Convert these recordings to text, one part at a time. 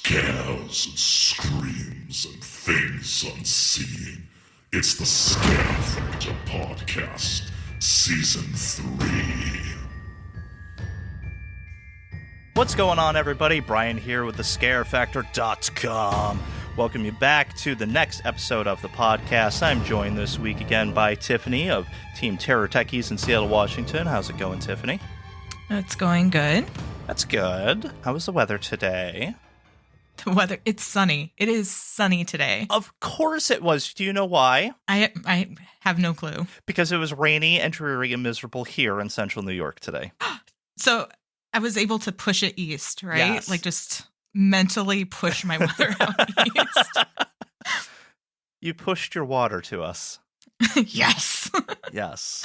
Scares and screams and things unseen. It's the Scare Factor Podcast, Season 3. What's going on, everybody? Brian here with the ScareFactor.com. Welcome you back to the next episode of the podcast. I'm joined this week again by Tiphennie of Team Terror Techies in Seattle, Washington. How's it going, Tiphennie? It's going good. That's good. How was the weather today? The weather, it's sunny. It is sunny today. Of course it was. Do you know why? I have no clue. Because it was rainy and dreary and miserable here in central New York today. So I was able to push it east, right? Yes. Like just mentally push my weather out east. You pushed your water to us. Yes. Yes.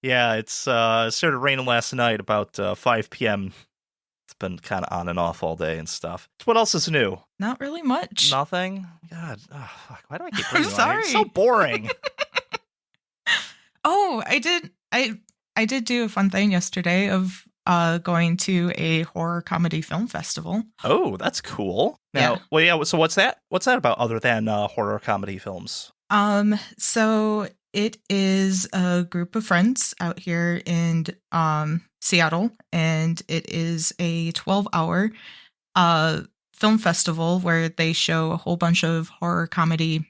Yeah, it started raining last night about 5 p.m. It's been kind of on and off all day and stuff. What else is new? Not really much. Nothing? God, fuck. Why do I keep I'm bringing sorry. It's so boring. Oh, I did do a fun thing yesterday of going to a horror comedy film festival. Oh, that's cool. Now, Yeah. well, yeah. So what's that? What's that about other than horror comedy films? So it is a group of friends out here in Seattle, and it is a 12-hour film festival where they show a whole bunch of horror comedy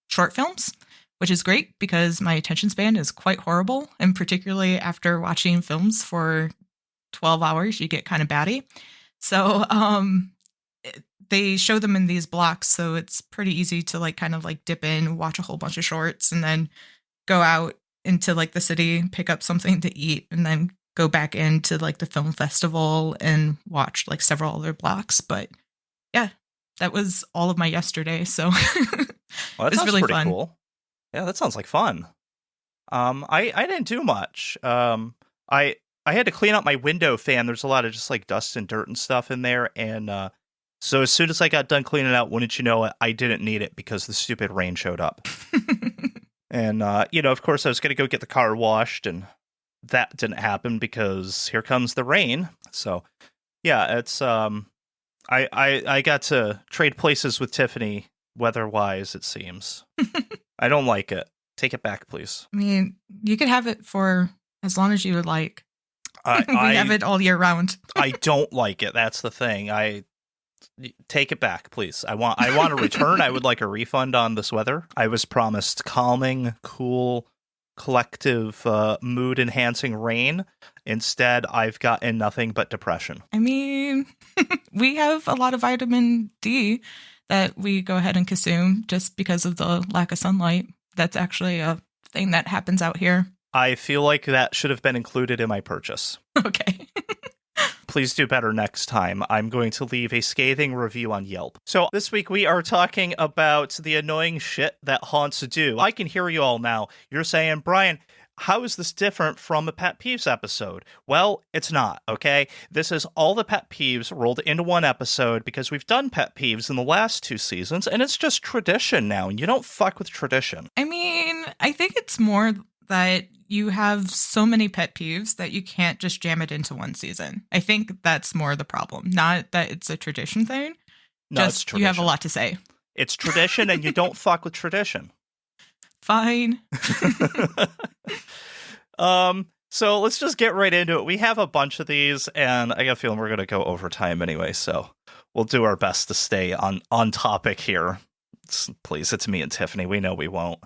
short films, which is great because my attention span is quite horrible, and particularly after watching films for 12 hours, you get kind of batty. So they show them in these blocks, so it's pretty easy to kind of dip in, watch a whole bunch of shorts, and then go out into the city, pick up something to eat, and then go back into the film festival and watch several other blocks. But yeah, that was all of my yesterday. So Well, that it was sounds really pretty fun. cool. Yeah, that sounds like fun. I didn't do much. I had to clean out my window fan. There's a lot of just dust and dirt and stuff in there, and so as soon as I got done cleaning it out, wouldn't you know it, I didn't need it because the stupid rain showed up. And of course, I was going to go get the car washed, and that didn't happen because here comes the rain. So yeah, it's I got to trade places with Tiphennie weather-wise, it seems. I don't like it. Take it back, please. I mean, you could have it for as long as you would like. I We have it all year round. I don't like it. That's the thing. Take it back, please. I want a return. I would like a refund on this weather. I was promised calming, cool, collective, mood-enhancing rain. Instead, I've gotten nothing but depression. I mean, we have a lot of vitamin D that we go ahead and consume just because of the lack of sunlight. That's actually a thing that happens out here. I feel like that should have been included in my purchase. Okay. Please do better next time. I'm going to leave a scathing review on Yelp. So this week we are talking about the annoying shit that haunts do. I can hear you all now. You're saying, Brian, how is this different from a Pet Peeves episode? Well, it's not, okay? This is all the Pet Peeves rolled into one episode because we've done Pet Peeves in the last 2 seasons, and it's just tradition now, and you don't fuck with tradition. I mean, I think it's more that you have so many pet peeves that you can't just jam it into one season. I think that's more the problem. Not that it's a tradition thing. No, just it's tradition. you have a lot to say. It's tradition, and you don't fuck with tradition. Fine. So let's just get right into it. We have a bunch of these, and I got a feeling we're going to go over time anyway, so we'll do our best to stay on topic here. Please, it's me and Tiphennie. We know we won't.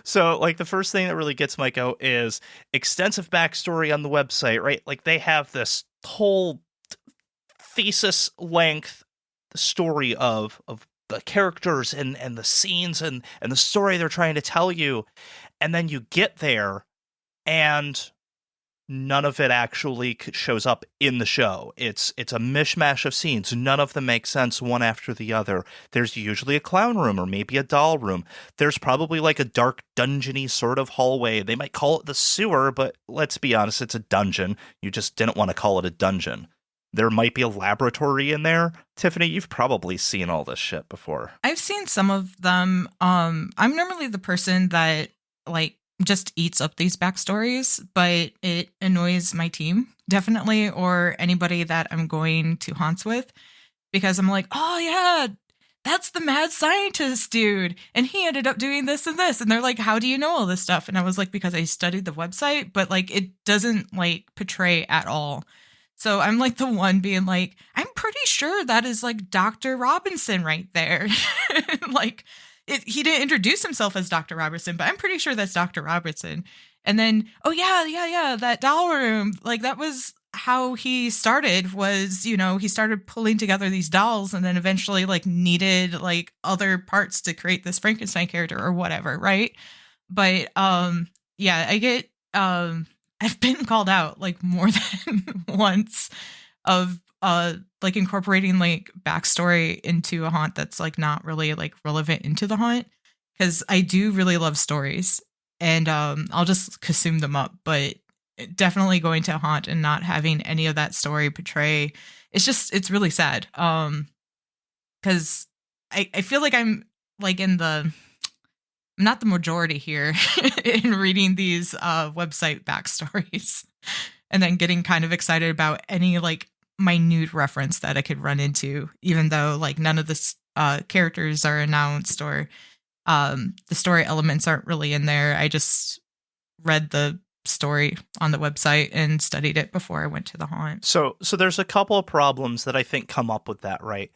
So, the first thing that really gets my goat is extensive backstory on the website, right? They have this whole thesis-length story of the characters and the scenes and the story they're trying to tell you, and then you get there, and none of it actually shows up in the show. It's a mishmash of scenes. None of them make sense one after the other. There's usually a clown room or maybe a doll room. There's probably a dark dungeony sort of hallway. They might call it the sewer, but let's be honest, it's a dungeon. You just didn't want to call it a dungeon. There might be a laboratory in there. Tiphennie, you've probably seen all this shit before. I've seen some of them. I'm normally the person that just eats up these backstories, but it annoys my team, definitely, or anybody that I'm going to haunts with, because I'm like, oh yeah, that's the mad scientist dude, and he ended up doing this and this. And they're like, how do you know all this stuff? And I was like, because I studied the website, but like it doesn't like portray at all. So I'm like the one being like, I'm pretty sure that is like Dr. Robinson right there. Like he didn't introduce himself as Dr. Robertson, but I'm pretty sure that's Dr. Robertson. And then, oh yeah, that doll room, like that was how he started. Was, you know, he started pulling together these dolls and then eventually like needed like other parts to create this Frankenstein character or whatever, right? But yeah, I get I've been called out like more than once of like incorporating like backstory into a haunt that's like not really like relevant into the haunt, because I do really love stories, and I'll just consume them up. But definitely going to a haunt and not having any of that story portray, it's really sad. Because I feel like I'm like I'm not the majority here in reading these website backstories and then getting kind of excited about any like minute reference that I could run into, even though like none of the characters are announced or the story elements aren't really in there. I just read the story on the website and studied it before I went to the haunt. So there's a couple of problems that I think come up with that, right?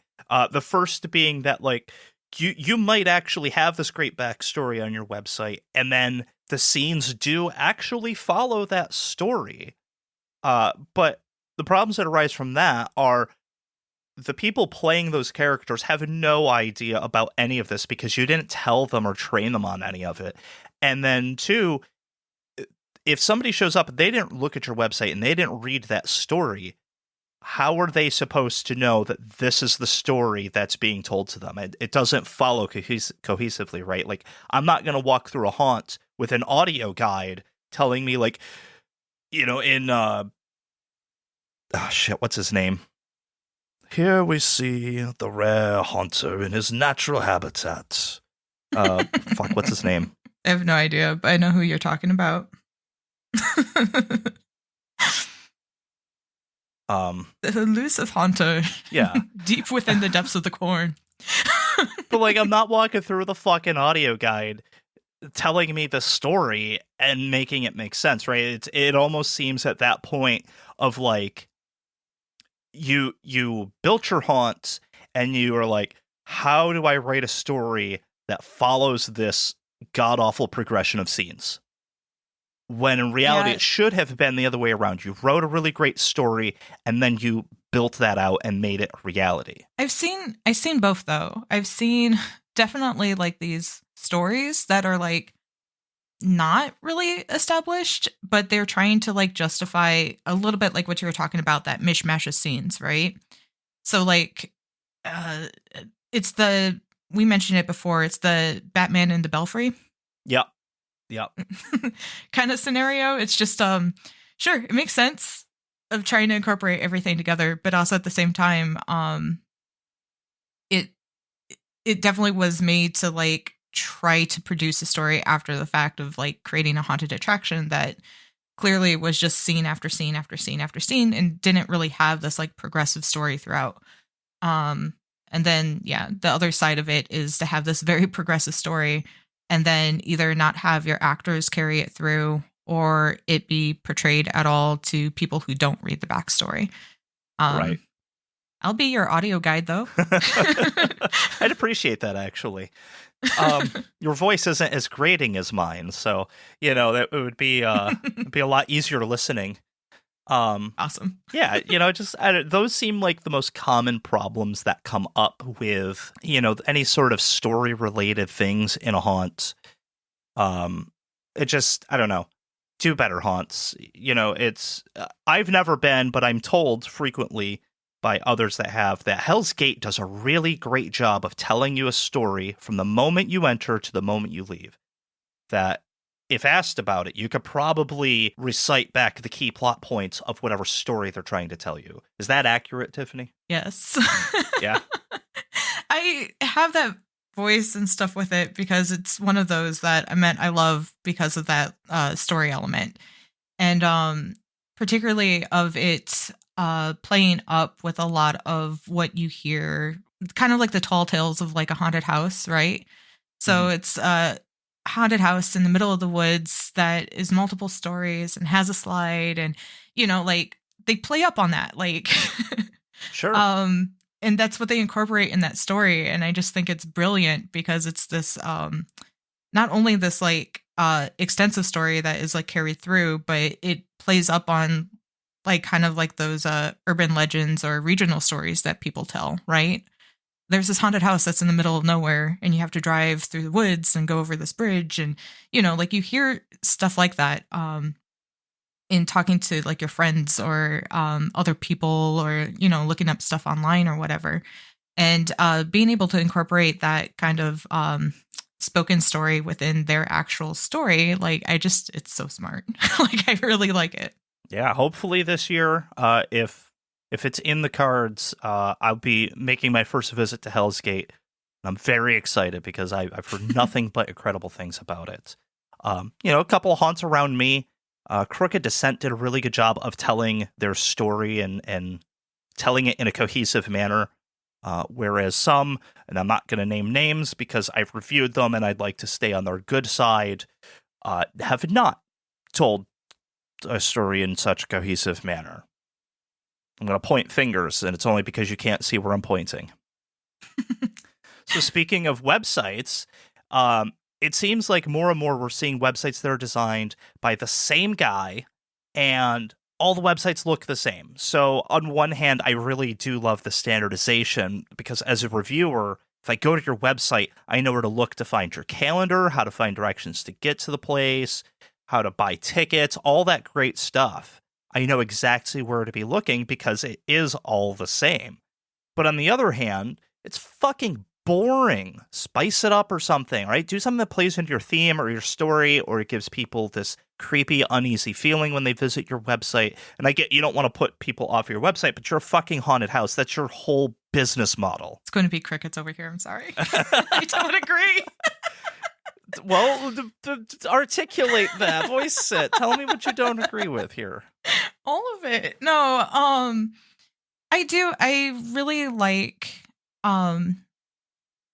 The first being that like you might actually have this great backstory on your website, and then the scenes do actually follow that story. But the problems that arise from that are the people playing those characters have no idea about any of this because you didn't tell them or train them on any of it. And then two, if somebody shows up, they didn't look at your website and they didn't read that story, how are they supposed to know that this is the story that's being told to them? It doesn't follow cohesively, right? Like, I'm not going to walk through a haunt with an audio guide telling me, like, you know, in, what's his name? Here we see the rare haunter in his natural habitat. What's his name? I have no idea, but I know who you're talking about. The elusive haunter. Yeah. Deep within the depths of the corn. But like, I'm not walking through the fucking audio guide telling me the story and making it make sense, right? It almost seems at that point of like, you built your haunt and you are like, how do I write a story that follows this god-awful progression of scenes? When in reality, It should have been the other way around. You wrote a really great story, and then you built that out and made it reality. I've seen both, though. I've seen definitely like these stories that are like not really established, but they're trying to like justify a little bit like what you were talking about, that mishmash of scenes, right? So like, we mentioned it before, it's the Batman in the Belfry. Yep. kind of scenario. It's just sure, it makes sense of trying to incorporate everything together, but also at the same time it definitely was made to like try to produce a story after the fact of like creating a haunted attraction that clearly was just scene after scene after scene after scene and didn't really have this like progressive story throughout. And then the other side of it is to have this very progressive story and then either not have your actors carry it through or it be portrayed at all to people who don't read the backstory. Right. I'll be your audio guide, though. I'd appreciate that, actually. Your voice isn't as grating as mine, so, you know, that it would be a lot easier listening. Awesome. Yeah, you know, those seem like the most common problems that come up with, you know, any sort of story-related things in a haunt. It just, I don't know, do better haunts. You know, I've never been, but I'm told frequently by others that have, that Hell's Gate does a really great job of telling you a story from the moment you enter to the moment you leave. That if asked about it, you could probably recite back the key plot points of whatever story they're trying to tell you. Is that accurate, Tiphennie? Yes. Yeah. I have that voice and stuff with it because it's one of those that I love because of that story element. And particularly of it playing up with a lot of what you hear, kind of like the tall tales of like a haunted house, right? So it's a haunted house in the middle of the woods that is multiple stories and has a slide, and like they play up on that, like Sure. and that's what they incorporate in that story, and I just think it's brilliant because it's this not only this like extensive story that is like carried through, but it plays up on like kind of like those urban legends or regional stories that people tell, right? There's this haunted house that's in the middle of nowhere and you have to drive through the woods and go over this bridge, and like you hear stuff like that in talking to like your friends or other people, or looking up stuff online or whatever, and being able to incorporate that kind of spoken story within their actual story, like it's so smart. Like I really like it. Yeah, hopefully this year, if it's in the cards, I'll be making my first visit to Hell's Gate. I'm very excited because I've heard nothing but incredible things about it. A couple of haunts around me. Crooked Descent did a really good job of telling their story and telling it in a cohesive manner. Whereas some, and I'm not going to name names because I've reviewed them and I'd like to stay on their good side, have not told a story in such a cohesive manner. I'm going to point fingers, and it's only because you can't see where I'm pointing. So speaking of websites, it seems like more and more we're seeing websites that are designed by the same guy, and all the websites look the same. So on one hand, I really do love the standardization, because as a reviewer, if I go to your website, I know where to look to find your calendar, how to find directions to get to the place, how to buy tickets, all that great stuff. I know exactly where to be looking because it is all the same. But on the other hand, it's fucking boring. Spice it up or something, right? Do something that plays into your theme or your story, or it gives people this creepy, uneasy feeling when they visit your website. And I get you don't want to put people off your website, but you're a fucking haunted house. That's your whole business model. It's going to be crickets over here. I'm sorry. I don't agree. Well, articulate that. Voice it. Tell me what you don't agree with here. All of it. No, I do. I really like haunt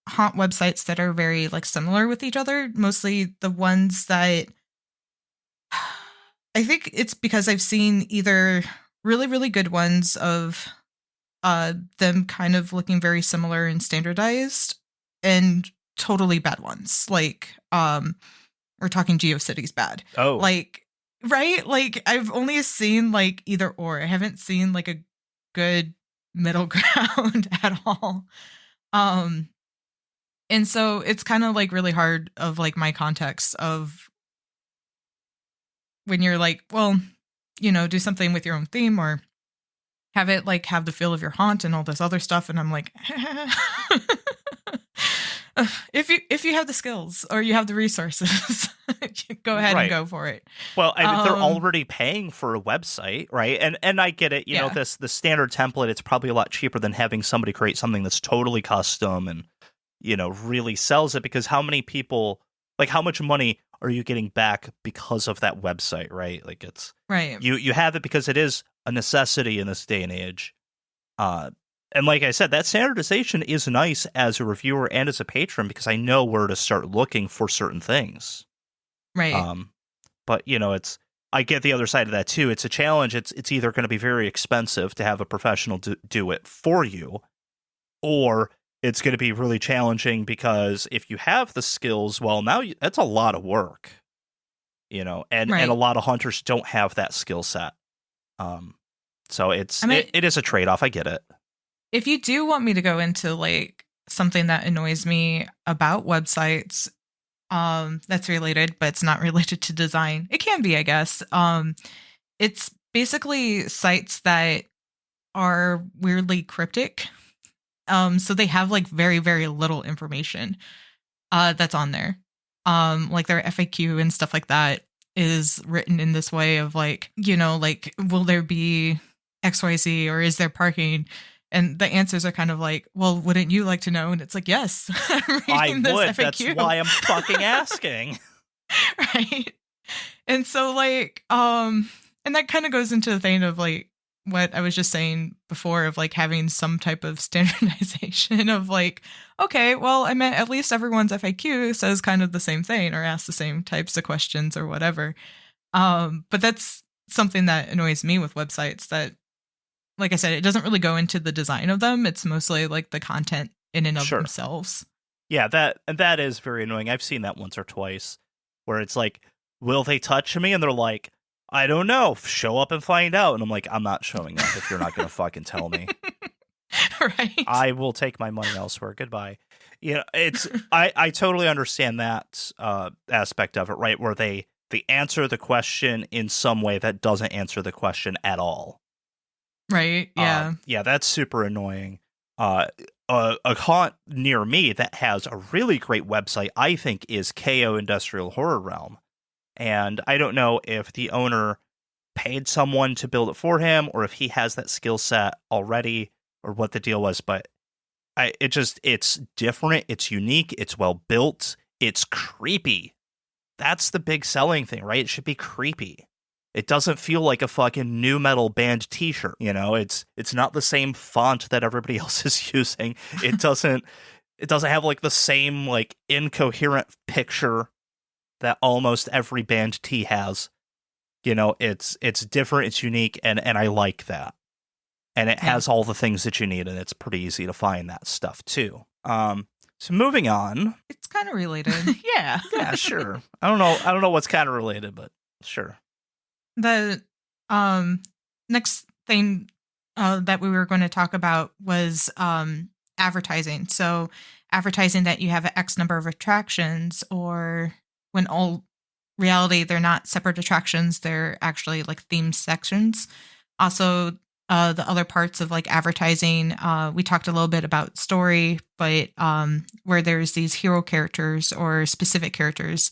websites that are very like similar with each other. Mostly the ones that I think it's because I've seen either really, really good ones of them kind of looking very similar and standardized, and totally bad ones. Like we're talking GeoCities bad. Oh, like right? Like I've only seen like either or. I haven't seen like a good middle ground at all. And so it's kind of like really hard of like my context of when you're like, well, do something with your own theme or have it like have the feel of your haunt and all this other stuff. And I'm like, if you have the skills or you have the resources, go ahead and go for it. Well, I mean, they're already paying for a website, right? And I get it. You know, the standard template, it's probably a lot cheaper than having somebody create something that's totally custom and, really sells it, because how many people, like how much money are you getting back because of that website, right? Like it's right. You have it because it is a necessity in this day and age. And like I said, that standardization is nice as a reviewer and as a patron, because I know where to start looking for certain things. Right. But I get the other side of that too. It's a challenge. It's either going to be very expensive to have a professional do it for you, or it's going to be really challenging because if you have the skills, well, now that's a lot of work, and a lot of hunters don't have that skill set. So it is a trade-off. I get it. If you do want me to go into like something that annoys me about websites, that's related, but it's not related to design. It can be, I guess. It's basically sites that are weirdly cryptic. So they have like very, very little information that's on there. Like their FAQ and stuff like that is written in this way of like, like, will there be XYZ or is there parking? And the answers are kind of like, well, wouldn't you like to know? And it's like, yes, I would. FAQ. That's why I'm fucking asking. Right. And so like, and that kind of goes into the thing of like, what I was just saying before of like having some type of standardization of like, okay, well, I meant at least everyone's FAQ says kind of the same thing or asks the same types of questions or whatever. But that's something that annoys me with websites that, like I said, it doesn't really go into the design of them. It's mostly like the content in and of Sure. themselves. Yeah, that is very annoying. I've seen that once or twice where it's like, will they touch me? And they're like, I don't know. Show up and find out. And I'm like, I'm not showing up if you're not going to fucking tell me. Right. I will take my money elsewhere. Goodbye. You know, it's I totally understand that aspect of it, right? Where they answer the question in some way that doesn't answer the question at all. Right. Yeah. Yeah, that's super annoying. A haunt near me that has a really great website, I think, is KO Industrial Horror Realm. And I don't know if the owner paid someone to build it for him or if he has that skill set already or what the deal was, but it's different, it's unique, it's well built, it's creepy. That's the big selling thing, right? It should be creepy. It doesn't feel like a fucking new metal band t-shirt, you know? It's not the same font that everybody else is using. It doesn't have like the same like incoherent picture that almost every band tee has. You know, it's different, it's unique, and I like that. And it has all the things that you need, and it's pretty easy to find that stuff too. So moving on. It's kind of related. Yeah. Yeah, sure. I don't know what's kind of related, but sure. The next thing that we were going to talk about was advertising. So advertising that you have an X number of attractions, or when all reality they're not separate attractions, they're actually like themed sections. Also, the other parts of like advertising, we talked a little bit about story, but where there's these hero characters or specific characters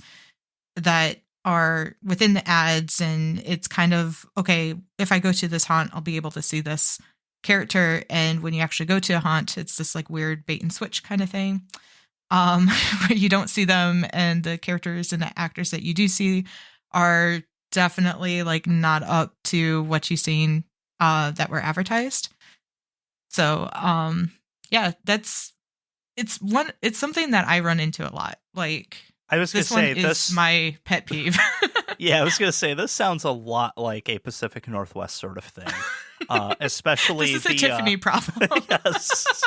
that are within the ads, and it's kind of, okay, if I go to this haunt, I'll be able to see this character. And when you actually go to a haunt, it's this like weird bait and switch kind of thing, where you don't see them, and the characters and the actors that you do see are definitely like not up to what you've seen that were advertised. So yeah, it's something that I run into a lot. Like, I was going to say, this is my pet peeve. Yeah, I was going to say, this sounds a lot like a Pacific Northwest sort of thing. Especially this is a Tiphennie problem. Yes.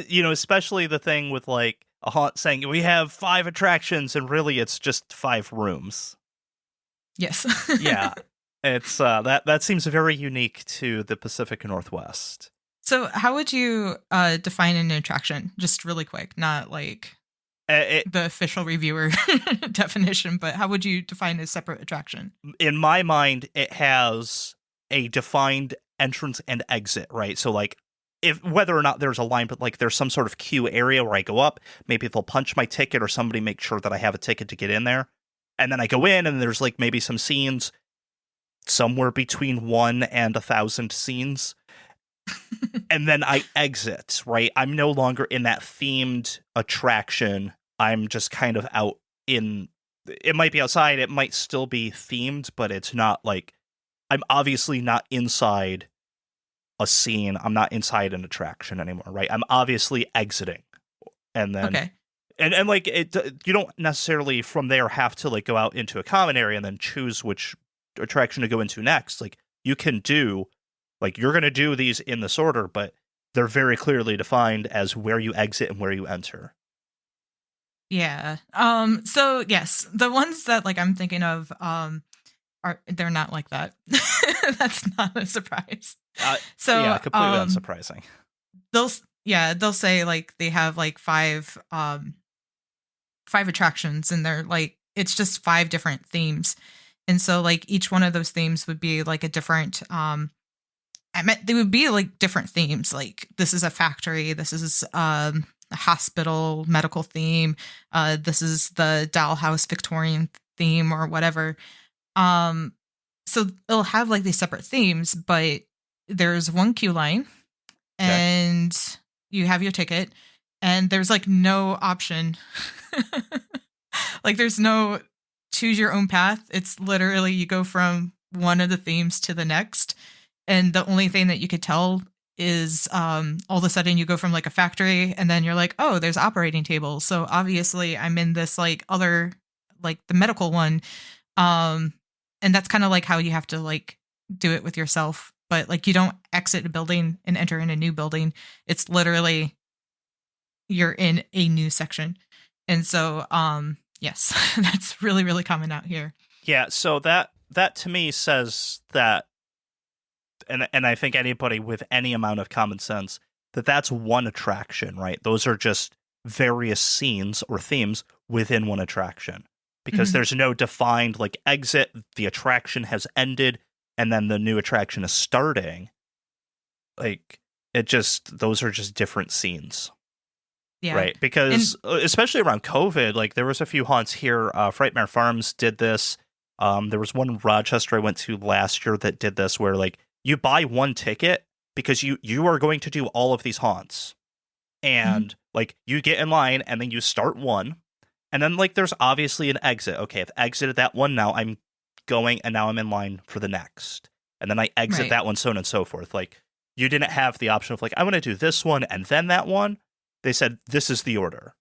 You know, especially the thing with like a haunt saying, we have 5 attractions, and really it's just 5 rooms. Yes. Yeah. It's that seems very unique to the Pacific Northwest. So how would you define an attraction? Just really quick, not like the official reviewer definition, but how would you define a separate attraction? In my mind, it has a defined entrance and exit, right? So like, if whether or not there's a line, but like there's some sort of queue area where I go up, maybe they'll punch my ticket or somebody make sure that I have a ticket to get in there. And then I go in, and there's like maybe some scenes, somewhere between 1 and 1,000 scenes. And then I exit, right? I'm no longer in that themed attraction. I'm just kind of out in, it might be outside, it might still be themed, but it's not like, I'm obviously not inside a scene. I'm not inside an attraction anymore, right? I'm obviously exiting. And then, okay. And like, you don't necessarily from there have to like go out into a common area and then choose which attraction to go into next. Like, you can do, like, you're going to do these in this order, but they're very clearly defined as where you exit and where you enter. Yeah. So yes, the ones that like I'm thinking of they're not like that. That's not a surprise. So yeah, completely unsurprising. They'll say like they have like 5 attractions, and they're like, it's just 5 different themes. And so like each one of those themes would be like a different they would be like different themes. Like, this is a factory, this is a hospital medical theme, this is the dollhouse Victorian theme or whatever. So it'll have like these separate themes, but there's one queue line, and you have your ticket, and there's like no option. Like, there's no choose your own path. It's literally you go from one of the themes to the next. And the only thing that you could tell is all of a sudden you go from like a factory and then you're like, oh, there's operating tables. So obviously I'm in this like other, like the medical one. And that's kind of like how you have to like do it with yourself. But like you don't exit a building and enter in a new building. It's literally you're in a new section. And so yes, that's really, really common out here. Yeah, so that to me says that, and I think anybody with any amount of common sense, that's one attraction, right? Those are just various scenes or themes within one attraction. Because there's no defined like exit, the attraction has ended, and then the new attraction is starting. Like those are just different scenes. Yeah. Right. Because especially around COVID, like there was a few haunts here. Frightmare Farms did this. There was one in Rochester I went to last year that did this where like you buy one ticket because you are going to do all of these haunts. And like you get in line and then you start one. And then, like, there's obviously an exit. Okay, I've exited that one now. I'm going, and now I'm in line for the next. And then I exit that one, so on and so forth. Like, you didn't have the option of, like, I want to do this one and then that one. They said, this is the order.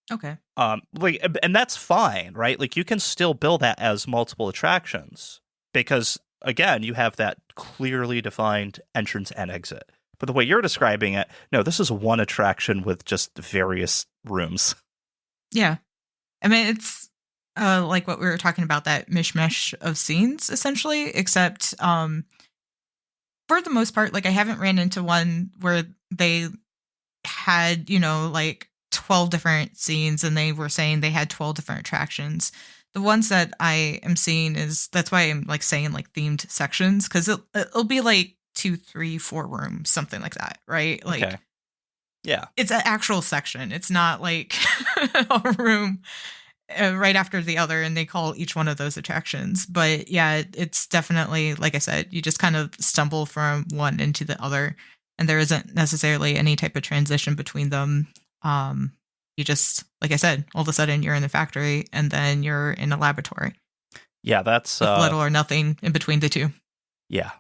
Okay. Like, and that's fine, right? Like, you can still bill that as multiple attractions. Because, again, you have that clearly defined entrance and exit. But the way you're describing it, no, this is one attraction with just various rooms. Yeah. I mean, it's like what we were talking about, that mishmash of scenes, essentially, except for the most part, like I haven't ran into one where they had, like 12 different scenes and they were saying they had 12 different attractions. The ones that I am seeing that's why I'm like saying like themed sections, because it'll be like 2, 3, 4 rooms, something like that, right? Like, okay. Yeah. It's an actual section. It's not like a room right after the other, and they call each one of those attractions. But yeah, it's definitely, like I said, you just kind of stumble from one into the other, and there isn't necessarily any type of transition between them. You just, like I said, all of a sudden you're in the factory, and then you're in a laboratory. Yeah, that's with little or nothing in between the two. Yeah,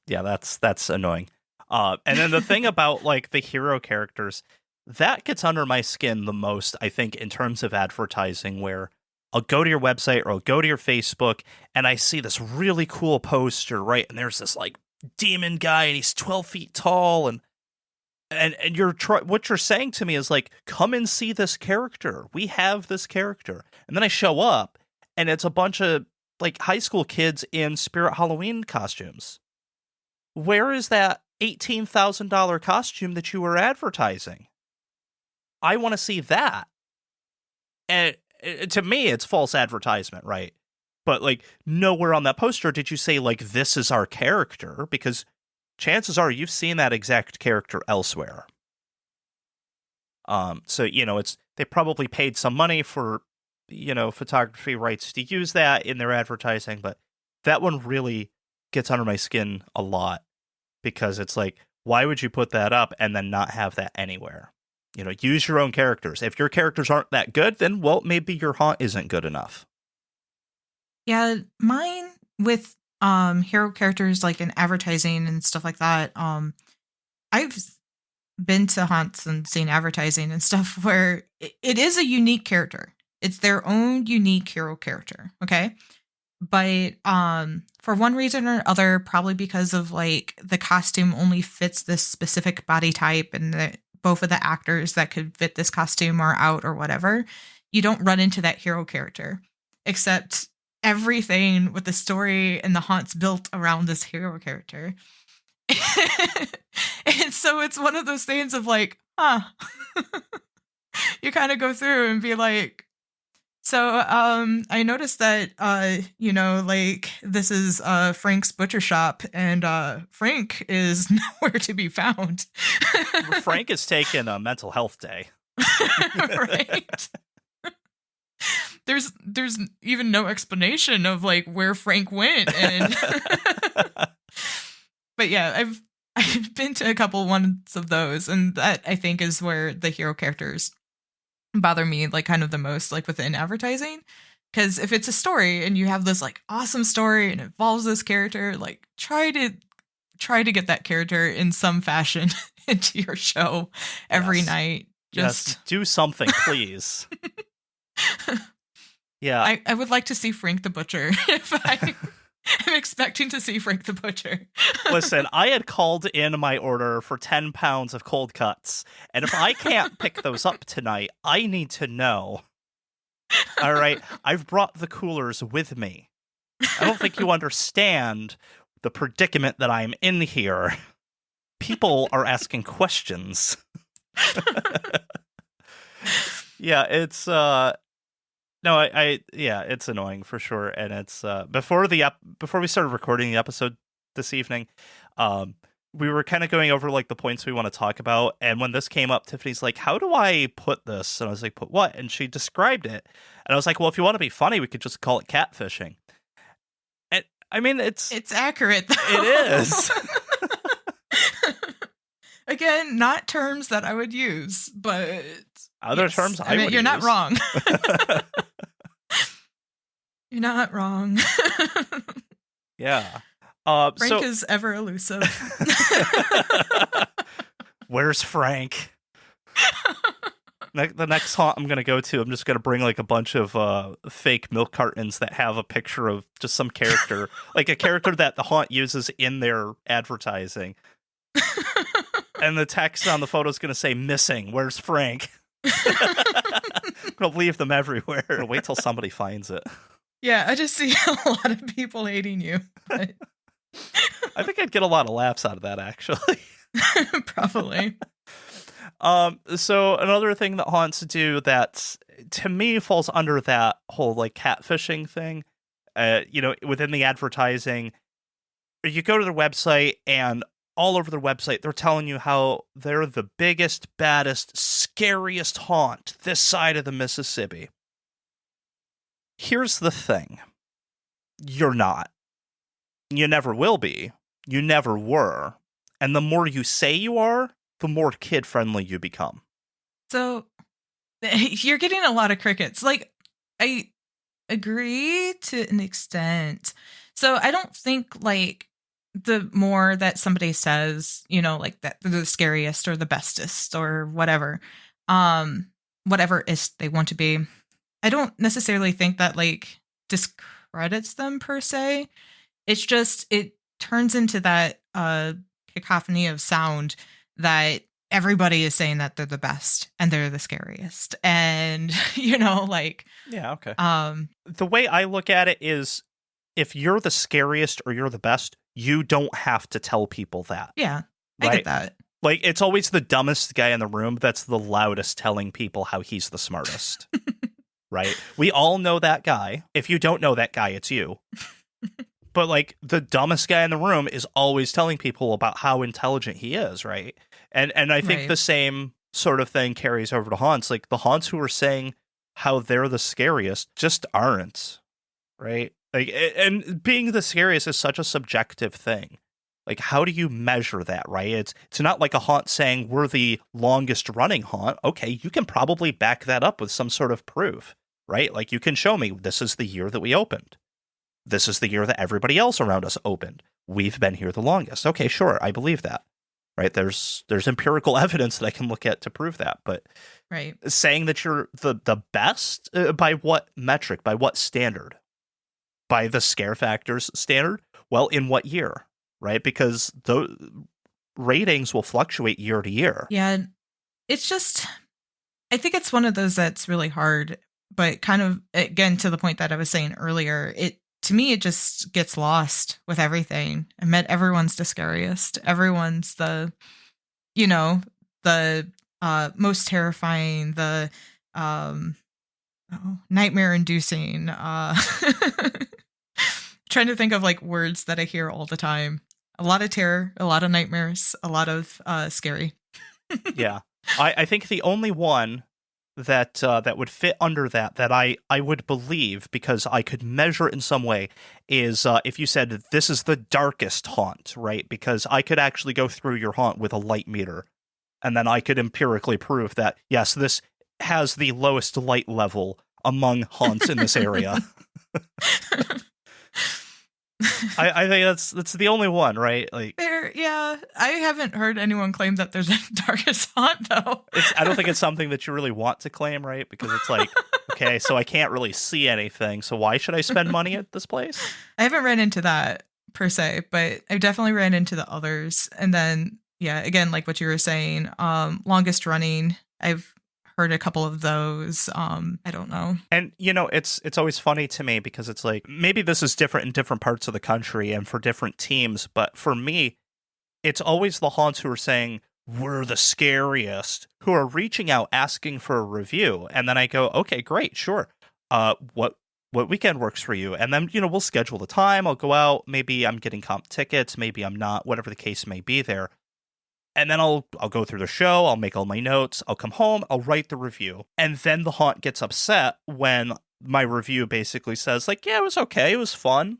that's annoying. And then the thing about like the hero characters, that gets under my skin the most, I think, in terms of advertising, where I'll go to your website or I'll go to your Facebook and I see this really cool poster, right? And there's this like demon guy and he's 12 feet tall. And what you're saying to me is like, come and see this character. We have this character. And then I show up and it's a bunch of like high school kids in Spirit Halloween costumes. Where is that $18,000 costume that you were advertising? I want to see that. And to me, it's false advertisement, right? But like nowhere on that poster did you say like, this is our character, because chances are you've seen that exact character elsewhere. So, they probably paid some money for, photography rights to use that in their advertising, but that one really gets under my skin a lot. Because it's like, why would you put that up and then not have that anywhere? Use your own characters. If your characters aren't that good, then, well, maybe your haunt isn't good enough. Yeah, mine with hero characters, like in advertising and stuff like that, I've been to haunts and seen advertising and stuff where it is a unique character. It's their own unique hero character, okay? But for one reason or other, probably because of like the costume only fits this specific body type and that both of the actors that could fit this costume are out or whatever, you don't run into that hero character. Except everything with the story and the haunts built around this hero character. And so it's one of those things of like, you kind of go through and be like, so I noticed that, like this is Frank's butcher shop and Frank is nowhere to be found. Frank is taking a mental health day. Right. There's even no explanation of like where Frank went. And but yeah, I've been to a couple ones of those, and that I think is where the hero characters bother me like kind of the most, like within advertising, Because if it's a story and you have this like awesome story and it involves this character, like try to get that character in some fashion into your show every Yes. night. Yes, do something, please. Yeah. I would like to see Frank the Butcher if I'm expecting to see Frank the Butcher. Listen, I had called in my order for 10 pounds of cold cuts, and if I can't pick those up tonight, I need to know. All right, I've brought the coolers with me. I don't think you understand the predicament that I'm in here. People are asking questions. Yeah, it's it's annoying for sure, and it's before we started recording the episode this evening, we were kind of going over like the points we want to talk about, and when this came up, Tiffany's like, "How do I put this?" And I was like, "Put what?" And she described it, and I was like, "Well, if you want to be funny, we could just call it catfishing." And I mean, it's accurate, though. It is. Again, not terms that I would use, but other terms I would you're use. not wrong. You're not wrong. Yeah. Frank is ever elusive. Where's Frank? The next haunt I'm going to go to, I'm just going to bring like a bunch of fake milk cartons that have a picture of just some character, like a character that the haunt uses in their advertising. And the text on the photo is going to say, "Missing. Where's Frank?" I'm going to leave them everywhere. Wait till somebody finds it. Yeah, I just see a lot of people hating you. But... I think I'd get a lot of laughs out of that, actually. Probably. So another thing that haunts do that, to me, falls under that whole, like, catfishing thing, within the advertising, you go to their website, and all over their website, they're telling you how they're the biggest, baddest, scariest haunt this side of the Mississippi. Here's the thing. You're not. You never will be. You never were. And the more you say you are, the more kid-friendly you become. So, you're getting a lot of crickets. Like, I agree to an extent. So, I don't think, like, the more that somebody says, like that they're the scariest or the bestest or whatever is they want to be, I don't necessarily think that like discredits them per se. It's just, it turns into that cacophony of sound that everybody is saying that they're the best and they're the scariest. And, like... Yeah, okay. The way I look at it is, if you're the scariest or you're the best, you don't have to tell people that. Yeah, right? I get that. Like, it's always the dumbest guy in the room that's the loudest telling people how he's the smartest. Right? We all know that guy. If you don't know that guy, it's you. But, like, the dumbest guy in the room is always telling people about how intelligent he is, right? And I think the same sort of thing carries over to haunts. Like, the haunts who are saying how they're the scariest just aren't, right? Like, and being the scariest is such a subjective thing. Like, how do you measure that, right? It's not like a haunt saying we're the longest running haunt. Okay, you can probably back that up with some sort of proof, right? Like, you can show me this is the year that we opened. This is the year that everybody else around us opened. We've been here the longest. Okay, sure, I believe that, right? There's empirical evidence that I can look at to prove that. But saying that you're the best, by what metric, by what standard? By the scare factors standard? Well, in what year, right? Because the ratings will fluctuate year to year. Yeah, it's just, I think it's one of those that's really hard, but kind of, again, to the point that I was saying earlier, to me, it just gets lost with everything. I meant everyone's the scariest. Everyone's the most terrifying, the nightmare-inducing. Trying to think of like words that I hear all the time. A lot of terror, a lot of nightmares, a lot of scary. Yeah, I think the only one that would fit under that I would believe, because I could measure it in some way, is if you said this is the darkest haunt, right? Because I could actually go through your haunt with a light meter, and then I could empirically prove that, yes, this has the lowest light level among haunts in this area. I think that's the only one, right? Like, yeah, I haven't heard anyone claim that there's a darkest haunt though. I don't think it's something that you really want to claim, right? Because it's like, okay, so I can't really see anything, so why should I spend money at this place? I haven't ran into that per se, but I've definitely ran into the others. And then, yeah, again, like what you were saying, longest running, I've heard a couple of those. I don't know. And, it's always funny to me because it's like, maybe this is different in different parts of the country and for different teams, but for me, it's always the haunts who are saying, we're the scariest, who are reaching out asking for a review. And then I go, okay, great, sure. What weekend works for you? And then, we'll schedule the time. I'll go out. Maybe I'm getting comp tickets. Maybe I'm not, whatever the case may be there. And then I'll go through the show. I'll make all my notes. I'll come home. I'll write the review. And then the haunt gets upset when my review basically says, like, yeah, it was okay. It was fun.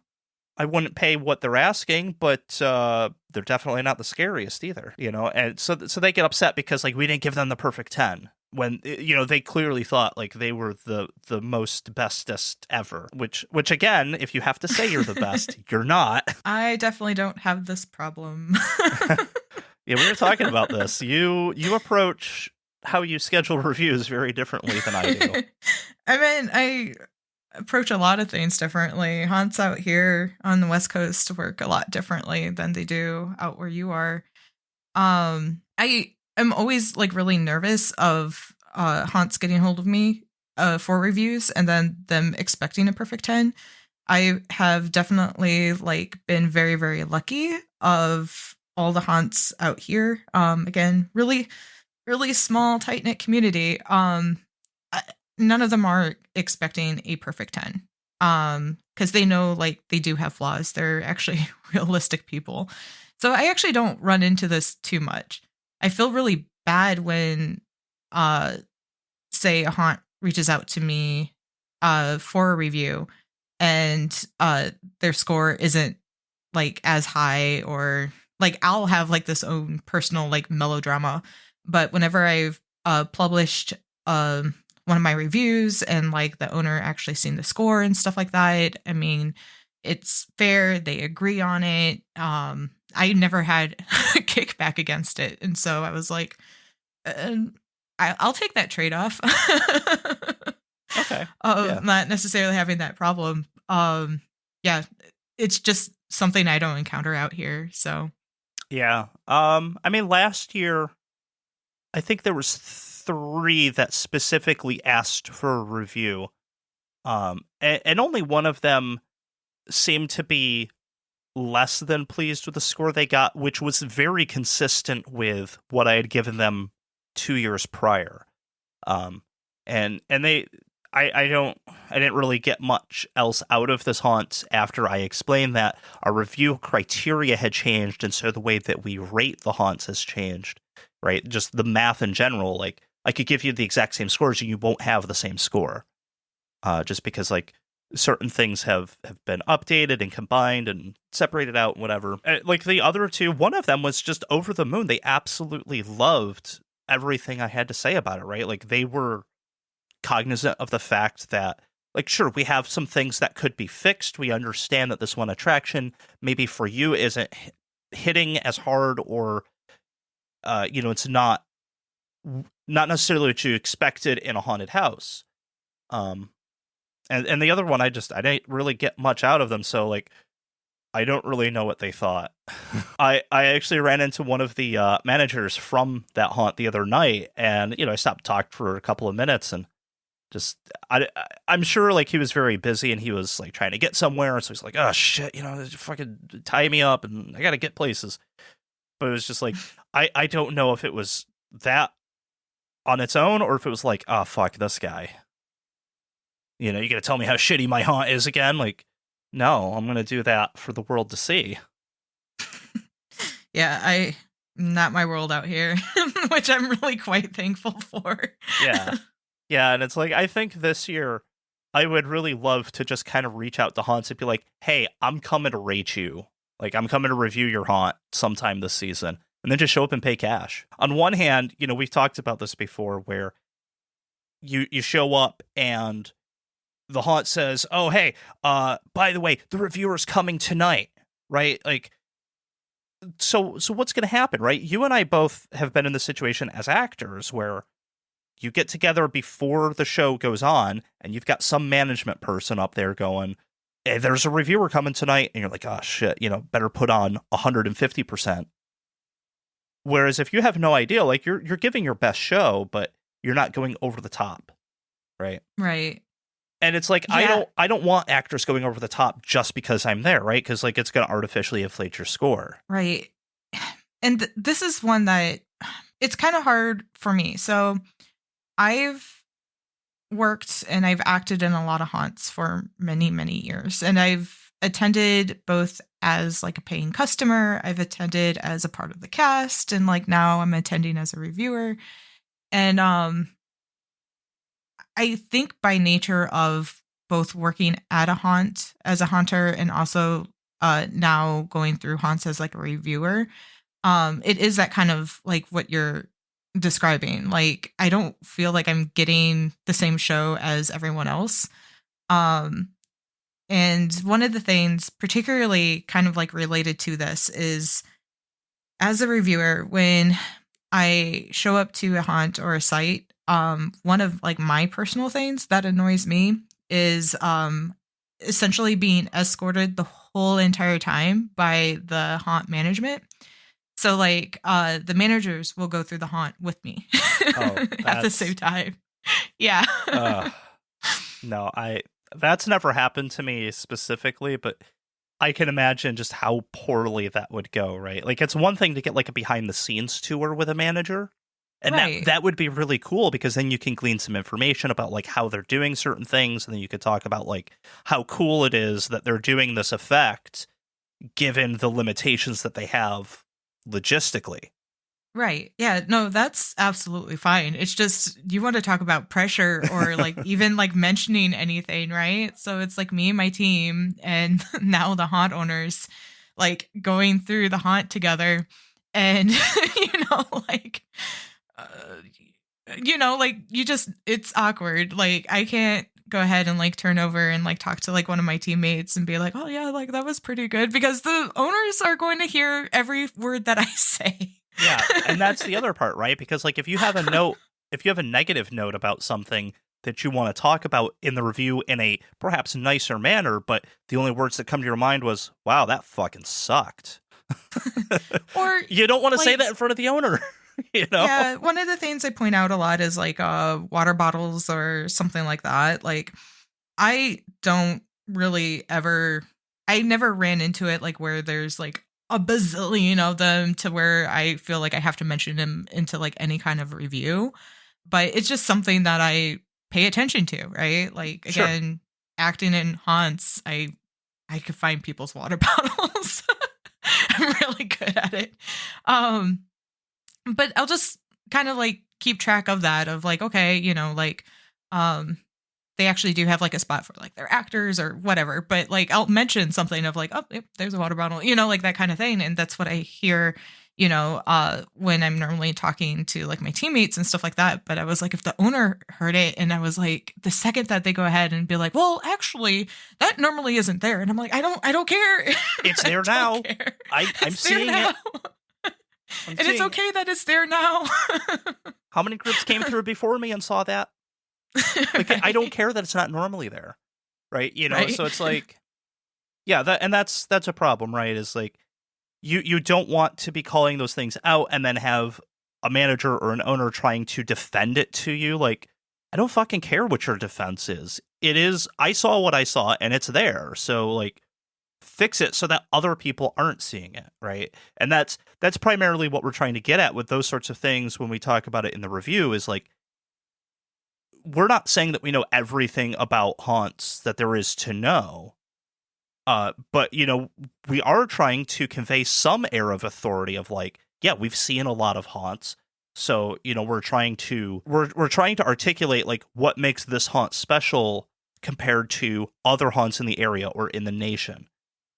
I wouldn't pay what they're asking, but they're definitely not the scariest either, And so they get upset because, like, we didn't give them the perfect 10 when, they clearly thought, like, they were the most bestest ever, which again, if you have to say you're the best, you're not. I definitely don't have this problem. Yeah, we were talking about this. You approach how you schedule reviews very differently than I do. I mean, I approach a lot of things differently. Haunts out here on the West Coast work a lot differently than they do out where you are. I am always like really nervous of haunts getting hold of me for reviews and then them expecting a perfect 10. I have definitely like been very, very lucky of all the haunts out here. Again, really, really small, tight-knit community. None of them are expecting a perfect 10. Because they know like they do have flaws. They're actually realistic people. So I actually don't run into this too much. I feel really bad when say a haunt reaches out to me for a review and their score isn't like as high, or like I'll have like this own personal like melodrama. But whenever I've published one of my reviews and like the owner actually seen the score and stuff like that, I mean, it's fair. They agree on it. I never had kickback against it. And so I was like, I'll take that trade-off. Okay. Yeah. Not necessarily having that problem. Yeah, it's just something I don't encounter out here. So yeah. I mean, last year, I think there was 3 that specifically asked for a review. And only one of them seemed to be less than pleased with the score they got, which was very consistent with what I had given them 2 years prior. And they, I didn't really get much else out of this haunt after I explained that our review criteria had changed, and so the way that we rate the haunts has changed, right? Just the math in general. Like, I could give you the exact same scores and you won't have the same score. Just because, like, certain things have been updated and combined and separated out and whatever. Like, the other 2, one of them was just over the moon. They absolutely loved everything I had to say about it, right? Like, they were cognizant of the fact that, like, sure, we have some things that could be fixed. We understand that this one attraction maybe for you isn't hitting as hard, or it's not necessarily what you expected in a haunted house. And the other one, I didn't really get much out of them, so like I don't really know what they thought. I actually ran into one of the managers from that haunt the other night, and I stopped talked for a couple of minutes, and just I'm sure like he was very busy and he was like trying to get somewhere, so he's like, oh shit, fucking tie me up and I gotta get places. But it was just like I don't know if it was that on its own or if it was like, oh fuck this guy. You gotta tell me how shitty my haunt is again. Like, no, I'm gonna do that for the world to see. Yeah, not my world out here, which I'm really quite thankful for. Yeah. Yeah, and it's like, I think this year, I would really love to just kind of reach out to haunts and be like, hey, I'm coming to rate you. Like, I'm coming to review your haunt sometime this season. And then just show up and pay cash. On one hand, we've talked about this before, where you show up and the haunt says, oh, hey, by the way, the reviewer's coming tonight, right? Like, so what's going to happen, right? You and I both have been in the situation as actors where you get together before the show goes on and you've got some management person up there going, hey, there's a reviewer coming tonight. And you're like, oh, shit, better put on 150%. Whereas if you have no idea, like you're giving your best show, but you're not going over the top, right? Right. And it's like, Yeah. I don't want actors going over the top just because I'm there, right? Because like it's going to artificially inflate your score. Right. And this is one that it's kind of hard for me. So I've worked and I've acted in a lot of haunts for many, many years. And I've attended both as like a paying customer, I've attended as a part of the cast, and like now I'm attending as a reviewer. And I think by nature of both working at a haunt as a haunter and also now going through haunts as like a reviewer, it is that kind of like what you're describing. Like, I don't feel like I'm getting the same show as everyone else. And one of the things particularly kind of like related to this is as a reviewer, when I show up to a haunt or a site, one of like my personal things that annoys me is essentially being escorted the whole entire time by the haunt management. So like the managers will go through the haunt with me at the same time. Yeah. No, that's never happened to me specifically, but I can imagine just how poorly that would go, right? Like it's one thing to get like a behind the scenes tour with a manager. And Right. that would be really cool because then you can glean some information about like how they're doing certain things. And then you could talk about like how cool it is that they're doing this effect given the limitations that they have logistically. Right. Yeah. No, that's absolutely fine. It's just you want to talk about pressure or like even like mentioning anything, right? So it's like me and my team and now the haunt owners like going through the haunt together and like like it's awkward. Like I can't go ahead and like turn over and like talk to like one of my teammates and be like, oh yeah, like that was pretty good, because the owners are going to hear every word that I say. Yeah, and that's the other part, right? Because like if you have a negative note about something that you want to talk about in the review in a perhaps nicer manner, but the only words that come to your mind was, wow, that fucking sucked. Or you don't want to say that in front of the owner. Yeah, one of the things I point out a lot is like water bottles or something like that. Like I don't really I never ran into it like where there's like a bazillion of them to where I feel like I have to mention them into like any kind of review. But it's just something that I pay attention to, right? Like again, acting in haunts, I could find people's water bottles. I'm really good at it. But I'll just kind of like keep track of that of like, okay, they actually do have like a spot for like their actors or whatever, but like I'll mention something of like, oh, yep, there's a water bottle, like that kind of thing. And that's what I hear, when I'm normally talking to like my teammates and stuff like that. But I was like, if the owner heard it and I was like, the second that they go ahead and be like, well, actually that normally isn't there. And I'm like, I don't care. It's there now. I'm seeing it. And it's okay that it's there now. How many groups came through before me and saw that? Like, right. I don't care that it's not normally there, right? Right. So it's like, yeah, that's a problem, right? Is like, you don't want to be calling those things out and then have a manager or an owner trying to defend it to you. Like, I don't fucking care what your defense is. It is, I saw what I saw and it's there. So like, fix it so that other people aren't seeing it, right? And that's primarily what we're trying to get at with those sorts of things when we talk about it in the review is like, we're not saying that we know everything about haunts that there is to know, but we are trying to convey some air of authority of like, yeah, we've seen a lot of haunts, so we're trying to articulate like what makes this haunt special compared to other haunts in the area or in the nation,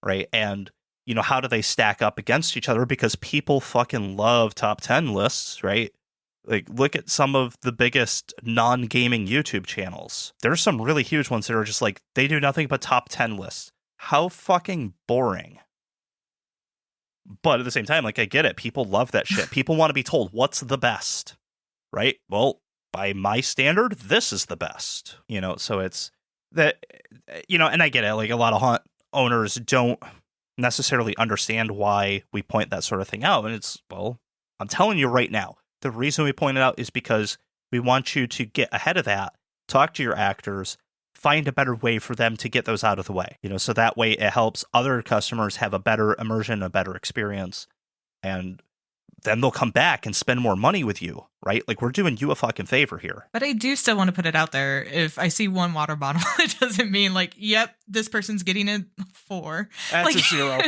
right? And how do they stack up against each other, because people fucking love top 10 lists, right? Like, look at some of the biggest non-gaming YouTube channels. There's some really huge ones that are just like, they do nothing but top 10 lists. How fucking boring. But at the same time, like, I get it. People love that shit. People want to be told what's the best, right? Well, by my standard, this is the best, so it's that, and I get it. Like, a lot of haunt owners don't necessarily understand why we point that sort of thing out. And it's, well, I'm telling you right now, the reason we point it out is because we want you to get ahead of that, talk to your actors, find a better way for them to get those out of the way, so that way it helps other customers have a better immersion, a better experience, and then they'll come back and spend more money with you, right? Like, we're doing you a fucking favor here. But I do still want to put it out there. If I see one water bottle, it doesn't mean like, yep, this person's getting a 4. That's a 0.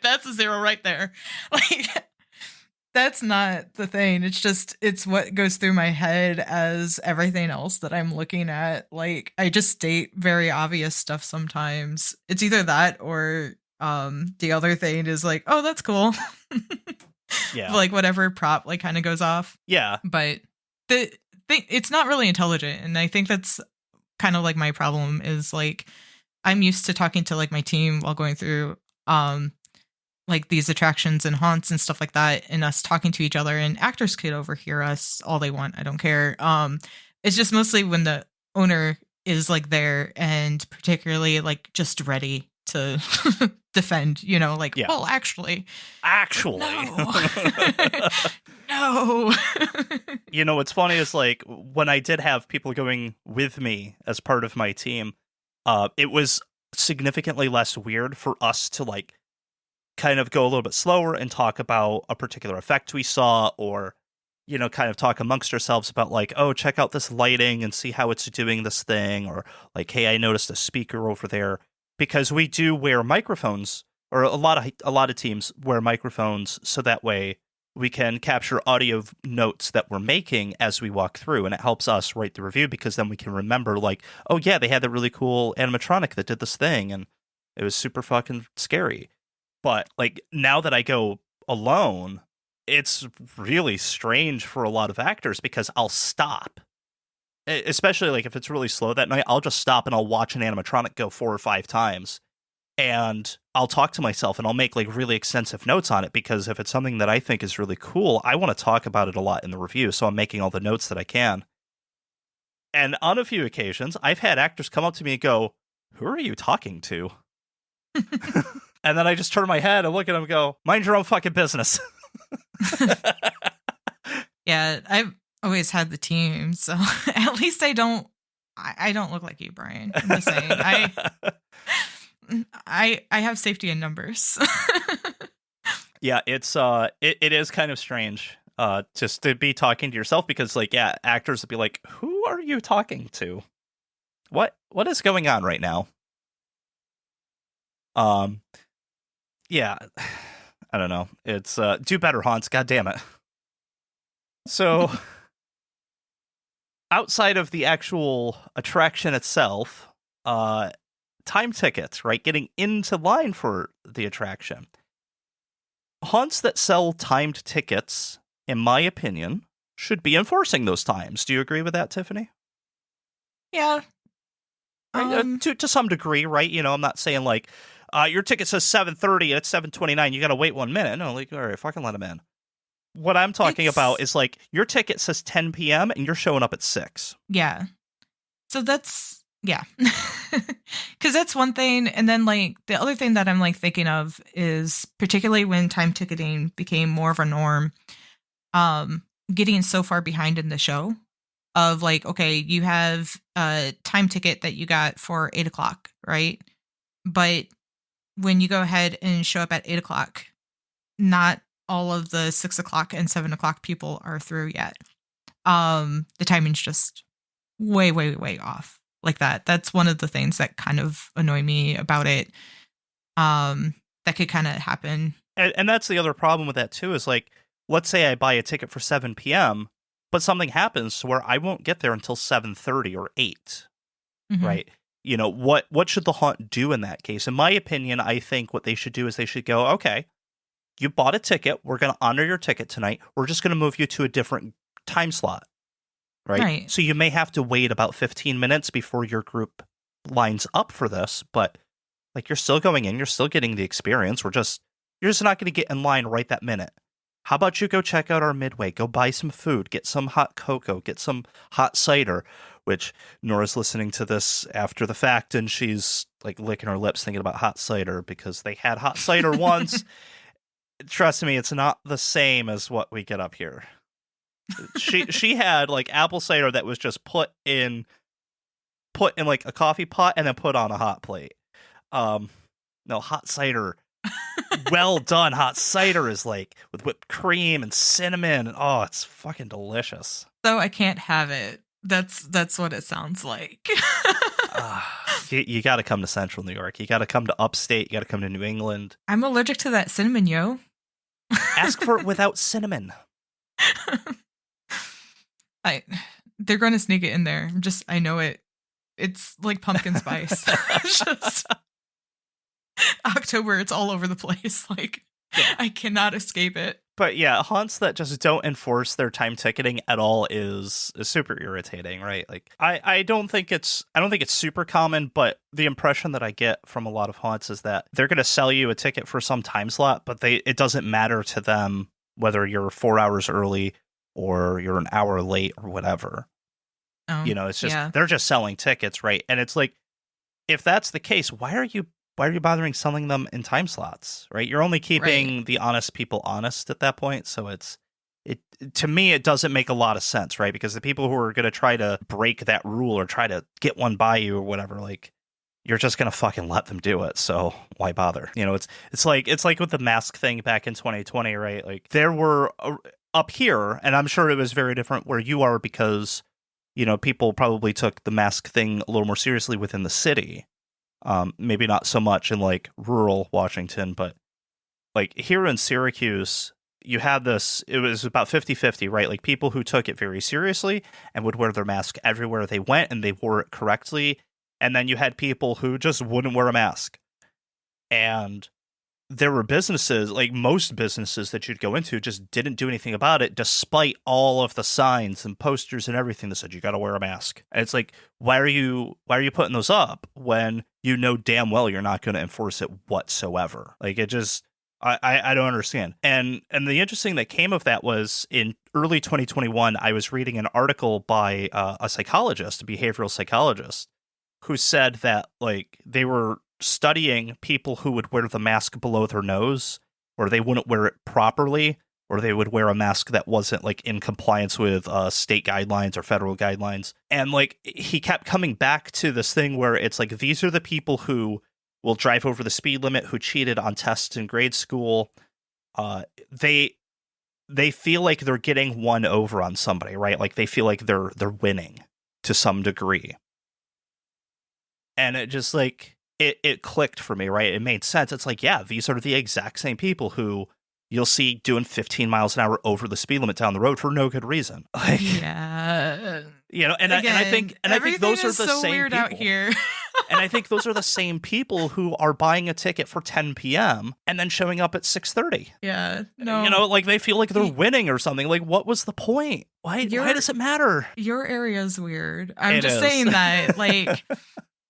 That's a 0 right there. Like, that's not the thing. It's what goes through my head as everything else that I'm looking at. Like, I just state very obvious stuff sometimes. It's either that or the other thing is like, oh, that's cool. Yeah. Like, whatever prop like kind of goes off. Yeah. But the thing, it's not really intelligent. And I think that's kind of like my problem is like, I'm used to talking to like my team while going through like these attractions and haunts and stuff like that, and us talking to each other, and actors could overhear us all they want. I don't care. It's just mostly when the owner is like there and particularly like just ready to defend, like, yeah. Well, actually, no. No. What's funny is like when I did have people going with me as part of my team, it was significantly less weird for us to like kind of go a little bit slower and talk about a particular effect we saw, or kind of talk amongst ourselves about like, oh, check out this lighting and see how it's doing this thing, or like, hey, I noticed a speaker over there, because we do wear microphones, or a lot of teams wear microphones, so that way we can capture audio notes that we're making as we walk through, and it helps us write the review, because then we can remember like, oh yeah, they had that really cool animatronic that did this thing and it was super fucking scary. But like, now that I go alone, it's really strange for a lot of actors, because I'll stop, especially like if it's really slow that night, I'll just stop and I'll watch an animatronic go 4 or 5 times, and I'll talk to myself and I'll make like really extensive notes on it, because if it's something that I think is really cool, I want to talk about it a lot in the review, so I'm making all the notes that I can. And on a few occasions, I've had actors come up to me and go, "Who are you talking to?" And then I just turn my head and look at them and go, "Mind your own fucking business." Yeah, I've always had the team, so at least I don't look like you, Brian. I'm just saying. I have safety in numbers. Yeah, it is kind of strange just to be talking to yourself, because like, yeah, actors would be like, "Who are you talking to? What is going on right now?" Yeah, I don't know. It's do better, haunts. God damn it. So, outside of the actual attraction itself, time tickets, right? Getting into line for the attraction. Haunts that sell timed tickets, in my opinion, should be enforcing those times. Do you agree with that, Tiphennie? Yeah. To some degree, right? I'm not saying like, your ticket says 7:30, it's 7:29, you gotta wait 1 minute. No, like, all right, fucking let them in. What I'm talking about is like, your ticket says 10 p.m. and you're showing up at 6. Yeah. So that's, yeah. Because that's one thing. And then like the other thing that I'm like thinking of is particularly when time ticketing became more of a norm, getting so far behind in the show of like, okay, you have a time ticket that you got for 8 o'clock, right? But when you go ahead and show up at 8 o'clock, not all of the 6 o'clock and 7 o'clock people are through yet. The timing's just way, way, way off like that. That's one of the things that kind of annoy me about it. That could kind of happen. And that's the other problem with that too, is like, let's say I buy a ticket for 7 p.m., but something happens to where I won't get there until 7:30 or 8, right? What should the haunt do in that case? In my opinion, I think what they should do is they should go, okay, you bought a ticket. We're going to honor your ticket tonight. We're just going to move you to a different time slot. Right? So you may have to wait about 15 minutes before your group lines up for this, but like you're still going in, you're still getting the experience. You're just not going to get in line right that minute. How about you go check out our Midway, go buy some food, get some hot cocoa, get some hot cider, which Nora's listening to this after the fact and she's like licking her lips thinking about hot cider because they had hot cider once. Trust me, it's not the same as what we get up here. She had like apple cider that was just put in like a coffee pot and then put on a hot plate. No, hot cider. Well done. Hot cider is like with whipped cream and cinnamon and it's fucking delicious. So I can't have it. That's what it sounds like. You got to come to Central New York. You got to come to Upstate. You got to come to New England. I'm allergic to that cinnamon, yo. Ask for it without cinnamon. They're going to sneak it in there. I know it. It's like pumpkin spice. Just October, it's all over the place. Like, yeah. I cannot escape it. But yeah, haunts that just don't enforce their time ticketing at all is super irritating, right? Like, I don't think it's super common, but the impression that I get from a lot of haunts is that they're going to sell you a ticket for some time slot, but it doesn't matter to them whether you're 4 hours early or you're an hour late or whatever. Oh, it's just they're just selling tickets, right? And it's like, if that's the case, why are you bothering selling them in time slots, right? You're only keeping the honest people honest at that point. So to me, it doesn't make a lot of sense, right? Because the people who are going to try to break that rule or try to get one by you or whatever, like, you're just going to fucking let them do it. So why bother? It's like with the mask thing back in 2020, right? Like, there were up here, and I'm sure it was very different where you are because, people probably took the mask thing a little more seriously within the city. Maybe not so much in like rural Washington, but like here in Syracuse, you had this, it was about 50-50, right? Like people who took it very seriously and would wear their mask everywhere they went and they wore it correctly. And then you had people who just wouldn't wear a mask. And there were businesses, like most businesses that you'd go into, just didn't do anything about it, despite all of the signs and posters and everything that said you got to wear a mask. And it's like, why are you putting those up when you know damn well you're not going to enforce it whatsoever? Like, it just, I don't understand. And the interesting that came of that was in early 2021, I was reading an article by a psychologist, a behavioral psychologist, who said that like they were studying people who would wear the mask below their nose, or they wouldn't wear it properly, or they would wear a mask that wasn't like in compliance with state guidelines or federal guidelines. And like he kept coming back to this thing where it's like, these are the people who will drive over the speed limit, who cheated on tests in grade school. They feel like they're getting one over on somebody, right? Like they feel like they're winning to some degree. And it just like, it clicked for me, right? It made sense. It's like, yeah, these are the exact same people who you'll see doing 15 miles an hour over the speed limit down the road for no good reason. Like, yeah. And I think those are the so same weird people out here. And I think those are the same people who are buying a ticket for 10 p.m. and then showing up at 6:30. Yeah. No. Like they feel like they're winning or something. Like, what was the point? Why does it matter? Your area is weird. I'm just saying that, like,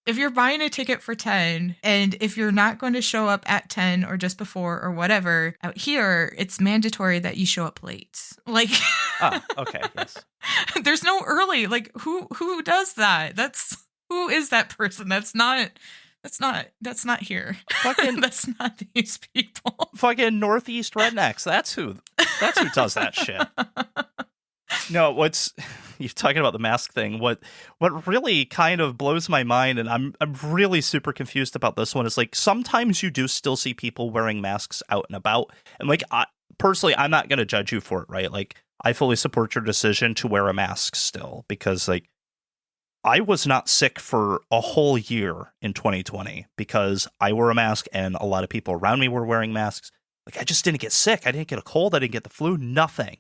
if you're buying a ticket for 10 and if you're not going to show up at 10 or just before or whatever, out here, it's mandatory that you show up late. Like, oh, okay. Yes. There's no early. Like, who does that? Who is that person? That's not here. Fucking, that's not these people. Fucking Northeast rednecks. That's who does that shit. No, you're talking about the mask thing. What really kind of blows my mind, and I'm really super confused about this one, is like sometimes you do still see people wearing masks out and about, and like personally, I'm not going to judge you for it, right? Like I fully support your decision to wear a mask still, because like I was not sick for a whole year in 2020 because I wore a mask and a lot of people around me were wearing masks. Like I just didn't get sick. I didn't get a cold. I didn't get the flu. Nothing.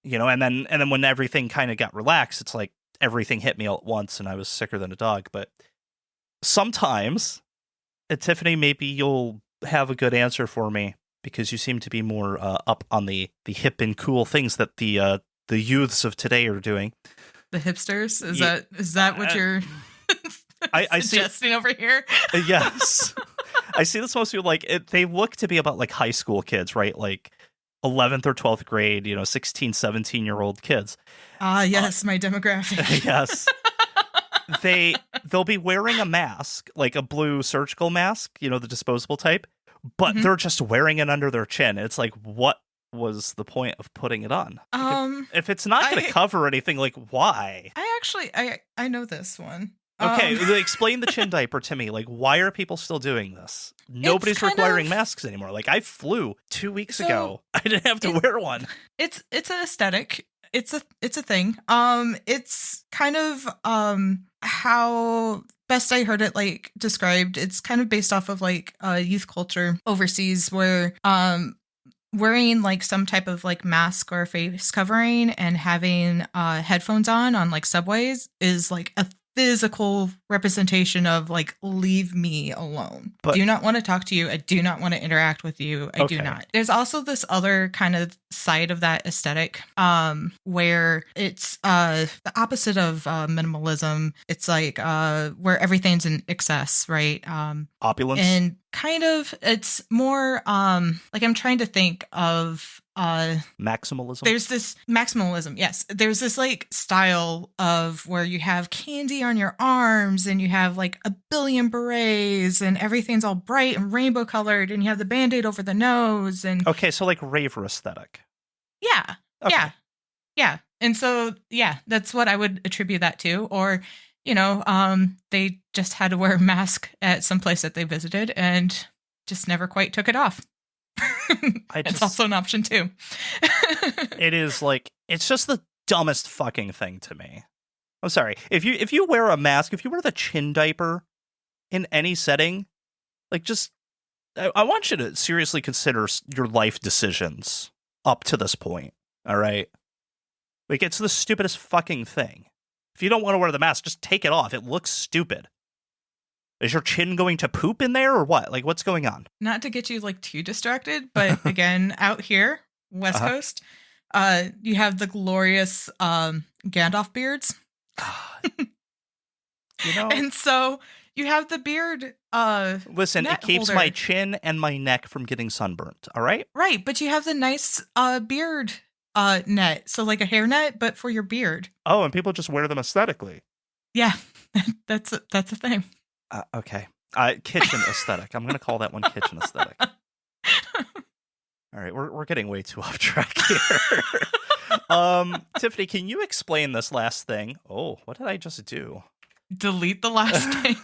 And then when everything kind of got relaxed, it's like everything hit me all at once and I was sicker than a dog. But sometimes, Tiphennie, maybe you'll have a good answer for me. because you seem to be more up on the hip and cool things that the youths of today are doing. The hipsters? Is that what you're I suggesting over here? Yes. I see this mostly like they look to be about like high school kids, right? Like 11th or 12th grade, 16, 17-year-old kids. Yes, my demographic. Yes. They'll be wearing a mask, like a blue surgical mask, the disposable type, but they're just wearing it under their chin. It's like, what was the point of putting it on? Like if it's not going to cover anything, like why? I know this one. Okay, explain the chin diaper to me. Like, why are people still doing this? Nobody's requiring masks anymore. Like, I flew 2 weeks ago. I didn't have to wear one. It's an aesthetic. It's a thing. It's kind of how best I heard it like described. It's kind of based off of like youth culture overseas, where wearing like some type of like mask or face covering and having headphones on like subways is like a physical representation of like, leave me alone. But, do not want to talk to you. I do not want to interact with you. I do not. There's also this other kind of side of that aesthetic where it's the opposite of minimalism. It's like where everything's in excess, right? Opulence. And kind of it's more like I'm trying to think of maximalism. There's this maximalism. Yes. There's this like style of where you have candy on your arms and you have like a billion berets and everything's all bright and rainbow colored and you have the Band-Aid over the nose and okay, so like raver aesthetic. Yeah. Okay. Yeah. And so that's what I would attribute that to. Or they just had to wear a mask at some place that they visited and just never quite took it off. It's also an option too. It is like, it's just the dumbest fucking thing to me. I'm sorry. If you wear a mask, if you wear the chin diaper in any setting, like I want you to seriously consider your life decisions up to this point. All right. Like, it's the stupidest fucking thing. If you don't want to wear the mask, just take it off. It looks stupid. Is your chin going to poop in there or what? Like, what's going on? Not to get you like too distracted, but again, out here, West Coast, you have the glorious Gandalf beards. And so you have the beard. Listen, it keeps my chin and my neck from getting sunburnt. All right. Right, but you have the nice beard net, so like a hair net, but for your beard. Oh, and people just wear them aesthetically. Yeah, that's a thing. Okay. Kitchen aesthetic. I'm going to call that one kitchen aesthetic. All right, we're getting way too off track here. Tiphennie, can you explain this last thing? Oh, what did I just do? Delete the last thing.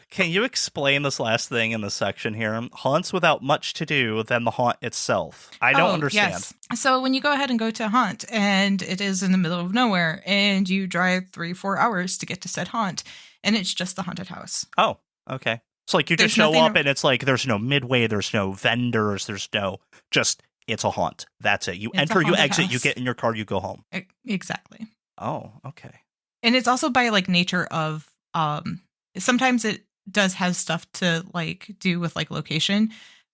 Can you explain this last thing in the section here? Haunts without much to do than the haunt itself. I don't understand. Yes. So when you go ahead and go to a haunt, and it is in the middle of nowhere, and you drive 3-4 hours to get to said haunt, and it's just the haunted house. Oh, okay. So like you just show up and it's like there's no midway, there's no vendors, there's no it's a haunt. That's it. You enter, you exit, house. You get in your car, you go home. Exactly. Oh, okay. And it's also by like nature of sometimes it does have stuff to like do with like location,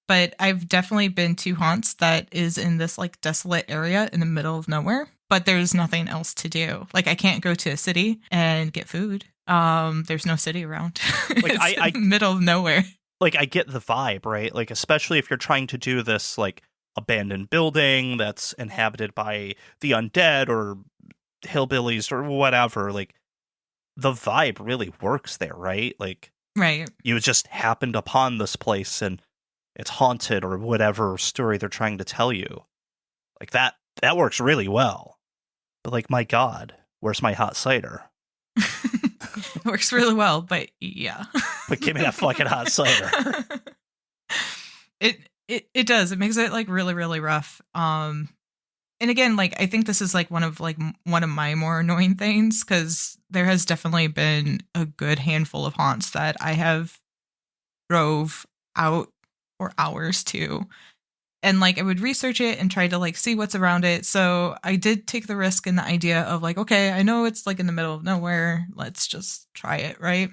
but I've definitely been to haunts that is in this like desolate area in the middle of nowhere, but there's nothing else to do. Like I can't go to a city and get food. There's no city around. Like I middle of nowhere. Like I get the vibe, right? Like especially if you're trying to do this like abandoned building that's inhabited by the undead or hillbillies or whatever, like the vibe really works there, right? Like right. You just happened upon this place and it's haunted or whatever story they're trying to tell you. Like that works really well. But like, my God, where's my hot cider? It works really well, but yeah. But give me that fucking hot cider. It does. It makes it like really, really rough. And again, like I think this is like one of my more annoying things, because there has definitely been a good handful of haunts that I have drove out for hours to, and like I would research it and try to like see what's around it. So I did take the risk in the idea of like, okay, I know it's like in the middle of nowhere, let's just try it, right?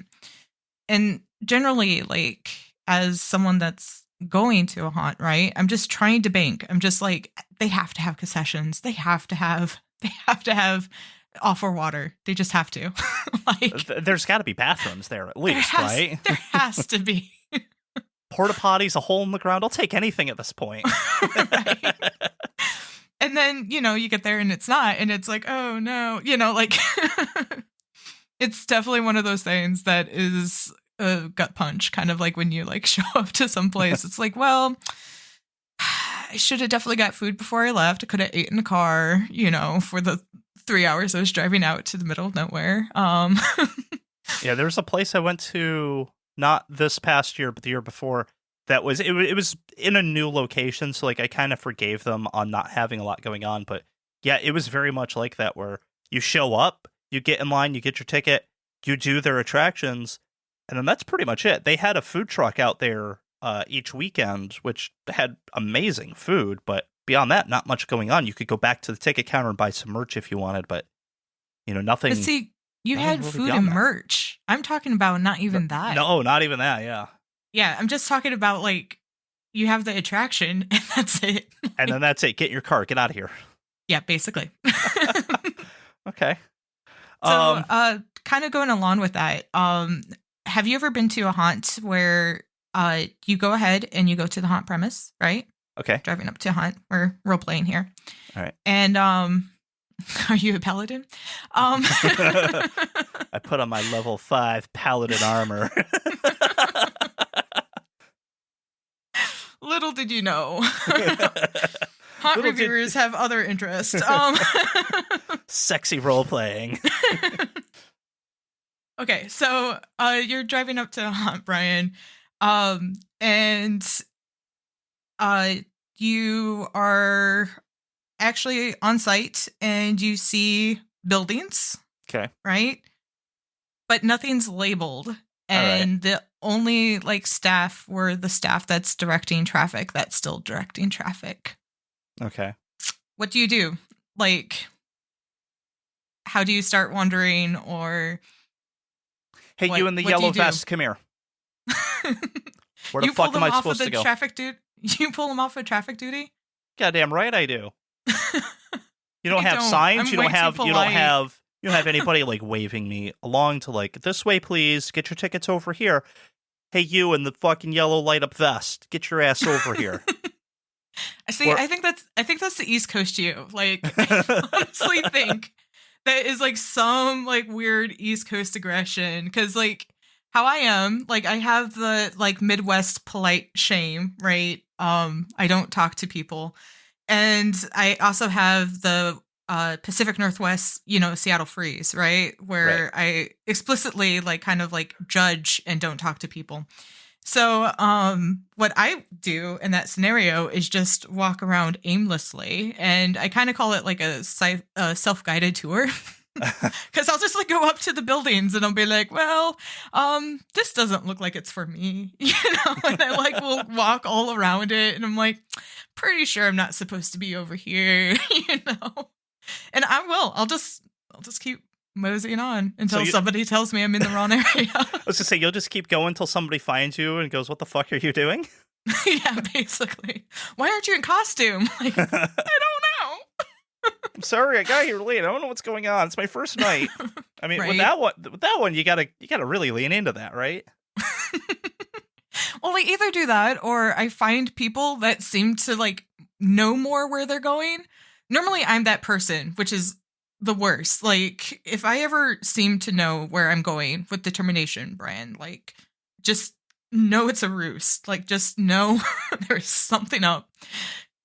And generally, like as someone that's going to a haunt, right? I'm just trying to bank. I'm just like, they have to have concessions. They have to have offer water. They just have to. Like, There's got to be bathrooms there at least, right? There has to be. Porta potties, a hole in the ground. I'll take anything at this point. Right. And then, you get there and it's not, and it's like, oh no, like it's definitely one of those things that is a gut punch, kind of like when you like show up to some place. It's like, well, I should have definitely got food before I left. I could have ate in the car, for the 3 hours I was driving out to the middle of nowhere. Yeah, there's a place I went to not this past year, but the year before. That was it was in a new location, so like I kind of forgave them on not having a lot going on. But yeah, it was very much like that, where you show up, you get in line, you get your ticket, you do their attractions, and then that's pretty much it. They had a food truck out there each weekend, which had amazing food, but beyond that, not much going on. You could go back to the ticket counter and buy some merch if you wanted, but nothing. But see, you nothing had really food beyond and that. merch. I'm talking about not even that. No, not even that. Yeah. Yeah, I'm just talking about like you have the attraction and that's it. And then that's it. Get in your car. Get out of here. Yeah, basically. Okay. So, kind of going along with that, have you ever been to a haunt where you go ahead and you go to the haunt premise, right? Okay. Driving up to a haunt. We're role playing here. All right. And are you a paladin? I put on my level 5 paladin armor. Little did you know. Haunt reviewers have other interests. Sexy role playing. Okay, so you're driving up to haunt, Bryan, and you are actually on site and you see buildings, Okay. right? But nothing's labeled. And the only like staff were the staff that's directing traffic, that's still directing traffic. Okay. What do you do? Like, how do you start wandering, or Hey, you in the what do yellow you do? vest, come here. Where the you fuck pull am them I off of supposed the to go? traffic You pull them off of traffic duty? Goddamn right I do. You don't I have don't. signs. I'm You don't way too have. You don't polite. have. You don't have anybody like waving me along to like this way, please. Get your tickets over here. Hey, you in the fucking yellow light up vest, get your ass over here. See, I think that's the East Coast you. Like, I honestly think that is like some like weird East Coast aggression, because like how I am, like I have the like Midwest polite shame, right? I don't talk to people, and I also have the Pacific Northwest, Seattle freeze, right? Where I explicitly like kind of like judge and don't talk to people. So what I do in that scenario is just walk around aimlessly, and I kind of call it like a self-guided tour. Because I'll just like go up to the buildings and I'll be like, well, this doesn't look like it's for me, and I like will walk all around it, and I'm like, pretty sure I'm not supposed to be over here, and I'll just keep moseying on until somebody tells me I'm in the wrong area. I was gonna say, you'll just keep going until somebody finds you and goes, "What the fuck are you doing?" Yeah, basically. Why aren't you in costume? Like, I don't know. I'm sorry, I got here late. I don't know what's going on. It's my first night. I mean, with that one, you gotta really lean into that, right? Well, I either do that or I find people that seem to like know more where they're going. Normally, I'm that person, which is the worst. Like, if I ever seem to know where I'm going with determination, Bryan, like, just know it's a ruse. Like, just know there's something up,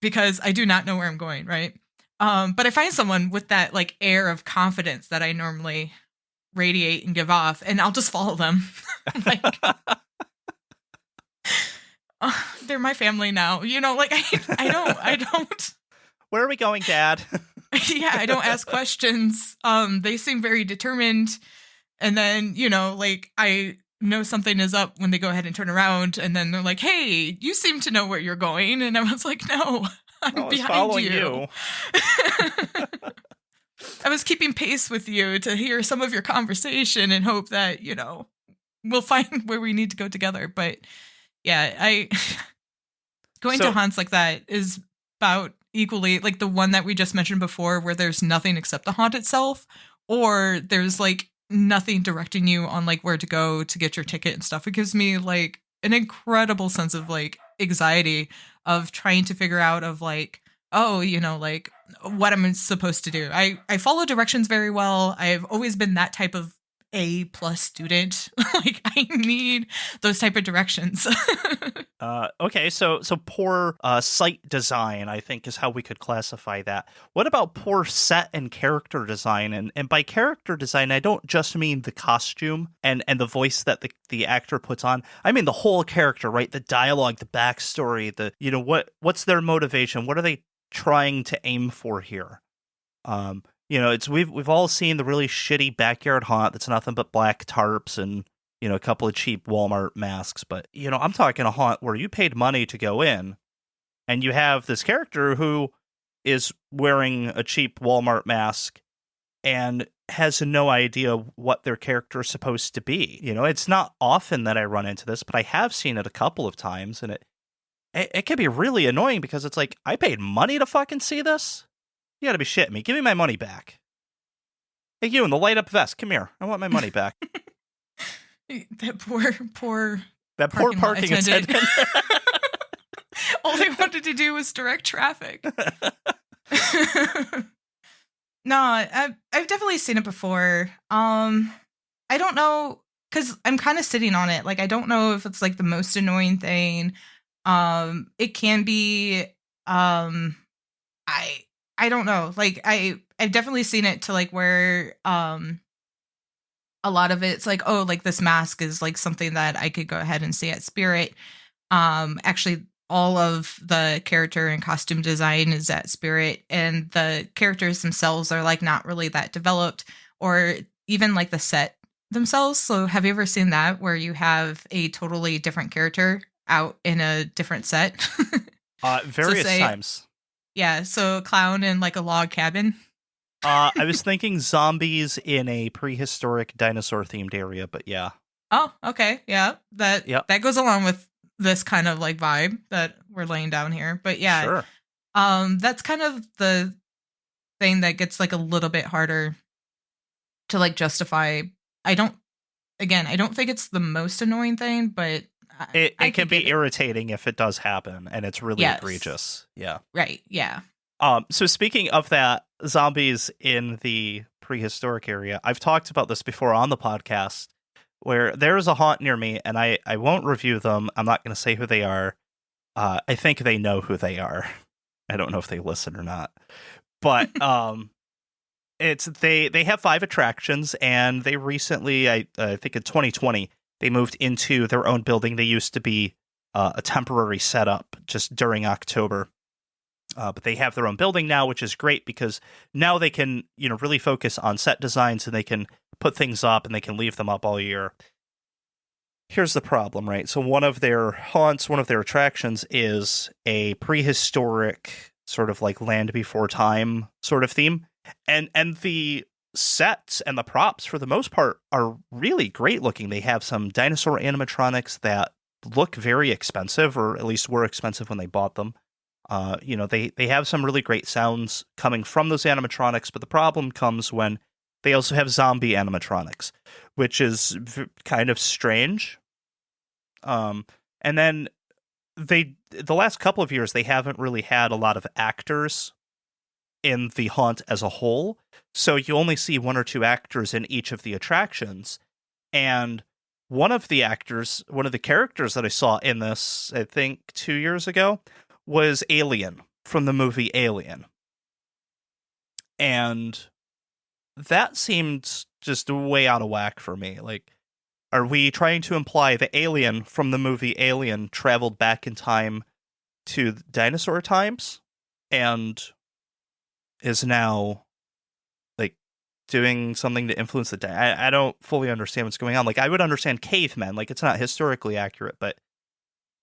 because I do not know where I'm going, right? But I find someone with that like air of confidence that I normally radiate and give off, and I'll just follow them. Like, they're my family now, like I don't. Where are we going, Dad? Yeah, I don't ask questions. They seem very determined, and then like I know something is up when they go ahead and turn around, and then they're like, "Hey, you seem to know where you're going," and I was like, "No, I'm behind you." I was keeping pace with you to hear some of your conversation and hope that we'll find where we need to go together. But yeah, Going to haunts like that is about equally like the one that we just mentioned before, where there's nothing except the haunt itself, or there's like nothing directing you on like where to go to get your ticket and stuff. It gives me like an incredible sense of like anxiety of trying to figure out of like, oh, you know, like what I'm supposed to do. I follow directions very well. I've always been that type of A+ student. Like I need those type of directions. Okay, so poor site design, I think, is how we could classify that. What about poor set and character design? And by character design, I don't just mean the costume and the voice that the actor puts on. I mean the whole character, right? The dialogue, the backstory, the what's their motivation? What are they trying to aim for here? It's we've all seen the really shitty backyard haunt that's nothing but black tarps and a couple of cheap Walmart masks. But, I'm talking a haunt where you paid money to go in and you have this character who is wearing a cheap Walmart mask and has no idea what their character is supposed to be. It's not often that I run into this, but I have seen it a couple of times, and it can be really annoying because it's like, I paid money to fucking see this? You gotta be shitting me. Give me my money back. Hey, you in the light up vest, come here. I want my money back. That poor parking attendant. All they wanted to do was direct traffic. No, I've definitely seen it before. I don't know, because I'm kind of sitting on it. Like, I don't know if it's like the most annoying thing. It can be. I don't know. Like, I've definitely seen it to like where a lot of it's like, oh, like this mask is like something that I could go ahead and see at Spirit. Actually, all of the character and costume design is at Spirit, and the characters themselves are like not really that developed, or even like the set themselves. So have you ever seen that where you have a totally different character out in a different set? Various times. Yeah, so a clown in like a log cabin. I was thinking zombies in a prehistoric dinosaur-themed area, but yeah. Oh, okay, yeah. That goes along with this kind of like vibe that we're laying down here. But yeah, sure. That's kind of the thing that gets like a little bit harder to like justify. I don't think it's the most annoying thing, but it can be irritating if it does happen and it's really egregious. Yeah. Right. Yeah. So speaking of that, zombies in the prehistoric area, I've talked about this before on the podcast, where there is a haunt near me, and I won't review them. I'm not going to say who they are. I think they know who they are. I don't know if they listen or not. But they have 5 attractions, and they recently, I think in 2020, they moved into their own building. They used to be a temporary setup just during October. But they have their own building now, which is great because now they can, really focus on set designs, and they can put things up and they can leave them up all year. Here's the problem, right? So one of their haunts, one of their attractions is a prehistoric sort of like Land Before Time sort of theme. And the sets and the props, for the most part, are really great looking. They have some dinosaur animatronics that look very expensive, or at least were expensive when they bought them. They have some really great sounds coming from those animatronics, but the problem comes when they also have zombie animatronics, which is kind of strange. And then the last couple of years, they haven't really had a lot of actors in the haunt as a whole, so you only see 1 or 2 actors in each of the attractions. And one of the characters that I saw in this, I think 2 years ago, was Alien from the movie Alien. And that seemed just way out of whack for me. Like, are we trying to imply the alien from the movie Alien traveled back in time to dinosaur times and is now like doing something to influence the I don't fully understand what's going on. Like, I would understand cavemen, like it's not historically accurate, but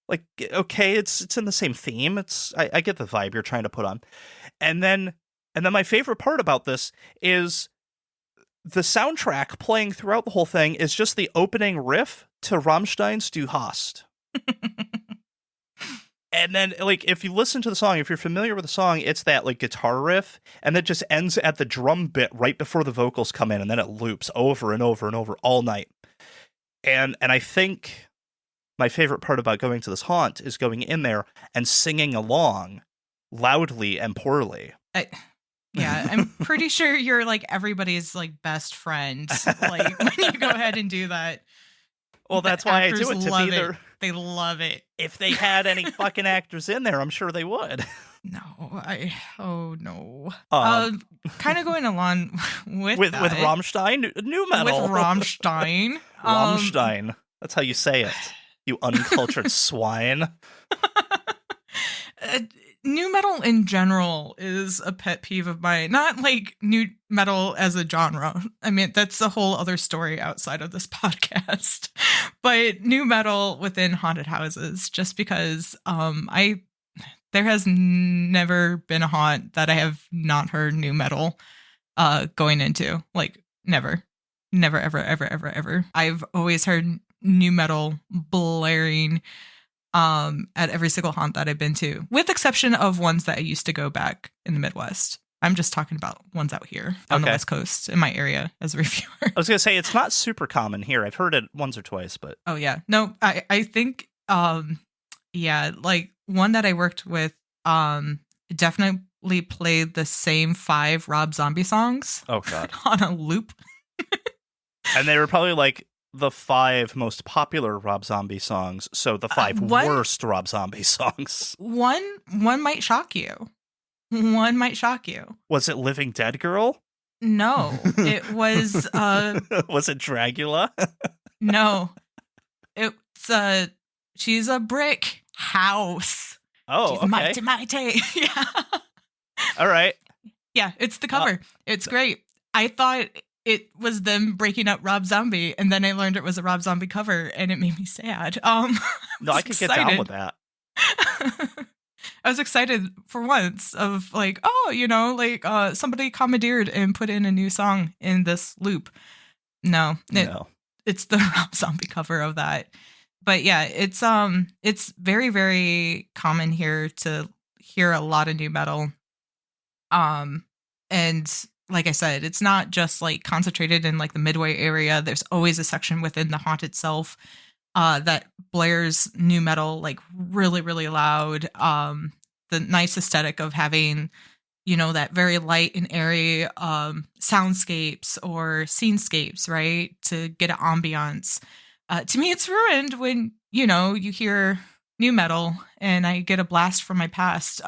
like, okay, it's in the same theme. I get the vibe you're trying to put on. And then my favorite part about this is the soundtrack playing throughout the whole thing is just the opening riff to Rammstein's Du Hast. And then, like, if you listen to the song, if you're familiar with the song, it's that, like, guitar riff, and it just ends at the drum bit right before the vocals come in, and then it loops over and over and over all night. And I think my favorite part about going to this haunt is going in there and singing along loudly and poorly. Yeah, I'm pretty sure you're like everybody's like best friend. Like when you go ahead and do that. Well, that's why I do it, to love be there. it. They love it. If they had any fucking actors in there, I'm sure they would. No, oh no. Kind of going along with that. With Rammstein, new metal. With Rammstein. Rammstein. That's how you say it. You uncultured swine. New metal in general is a pet peeve of mine. Not like new metal as a genre. I mean, that's a whole other story outside of this podcast. But new metal within haunted houses, just because there has never been a haunt that I have not heard new metal going into. Like, never, ever, ever, ever, ever. I've always heard new metal blaring at every single haunt that I've been to, with exception of ones that I used to go back in the Midwest. I'm just talking about ones out here on the West Coast in my area as a reviewer. I was going to say, it's not super common here. I've heard it once or twice, but... Oh, yeah. No, I think, like one that I worked with definitely played the same 5 Rob Zombie songs. Oh, God. On a loop. And they were probably like the 5 most popular Rob Zombie songs, so the 5 worst Rob Zombie songs. One might shock you. One might shock you. Was it Living Dead Girl? No, it was... Was it Dragula? No. It's She's a Brick House. Oh, she's okay. Mighty. Yeah. All right. Yeah, it's the cover. It's great. I thought it was them breaking up Rob Zombie, and then I learned it was a Rob Zombie cover, and it made me sad. No, I could get down with that. I was excited for once of like, oh, you know, like somebody commandeered and put in a new song in this loop. No. It's the Rob Zombie cover of that. But yeah, it's very, very common here to hear a lot of new metal. And like I said, it's not just like concentrated in like the Midway area. There's always a section within the haunt itself that blares new metal like really, really loud. The nice aesthetic of having, you know, that very light and airy soundscapes or scenescapes, right? To get an ambiance. To me, it's ruined when, you know, you hear new metal and I get a blast from my past,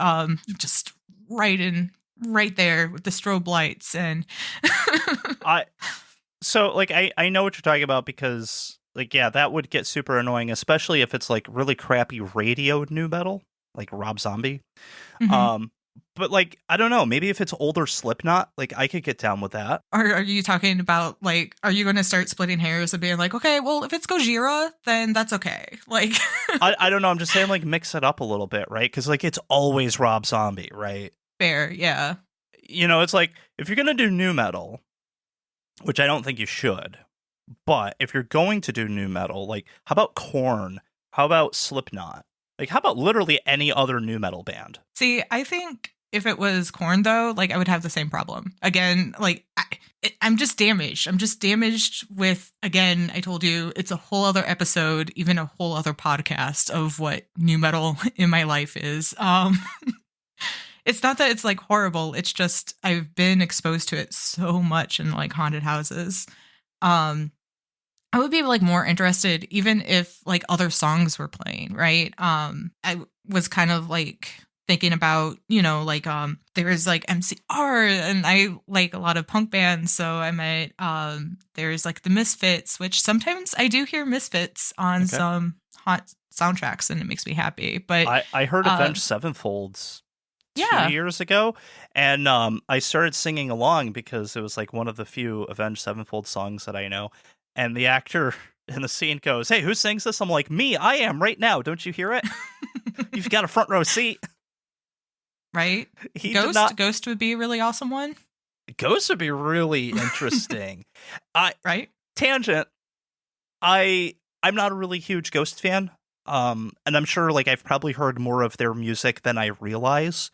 just right there with the strobe lights. And I know what you're talking about, because like, yeah, that would get super annoying, especially if it's like really crappy radioed new metal, like Rob Zombie. Mm-hmm. But like, I don't know, maybe if it's older Slipknot, like I could get down with that. Or are you talking about like, are you going to start splitting hairs and being like, okay, well, if it's Gojira, then that's okay. Like, I don't know. I'm just saying, like, mix it up a little bit, right? Because like, it's always Rob Zombie, right? Fair, yeah. You know, it's like, if you're going to do new metal, which I don't think you should, but if you're going to do new metal, like, how about Korn? How about Slipknot? Like, how about literally any other new metal band? See, I think if it was Korn, though, like, I would have the same problem. Again, like, I'm just damaged. I'm just damaged with, again, I told you, it's a whole other episode, even a whole other podcast of what new metal in my life is. It's not that it's, like, horrible. It's just I've been exposed to it so much in, like, haunted houses. I would be like more interested even if like other songs were playing, right? I was kind of like thinking about, you know, like there is like MCR, and I like a lot of punk bands, so I might there's like the Misfits, which sometimes I do hear Misfits on some hot soundtracks, and it makes me happy. But I heard Avenged Sevenfold's 2 years ago, and I started singing along because it was like one of the few Avenged Sevenfold songs that I know. And the actor in the scene goes, "Hey, who sings this?" I'm like, "Me, I am right now. Don't you hear it? You've got a front row seat." Right? Ghost would be a really awesome one. Ghost would be really interesting. Right? Tangent. I'm not a really huge Ghost fan. And I'm sure like I've probably heard more of their music than I realize.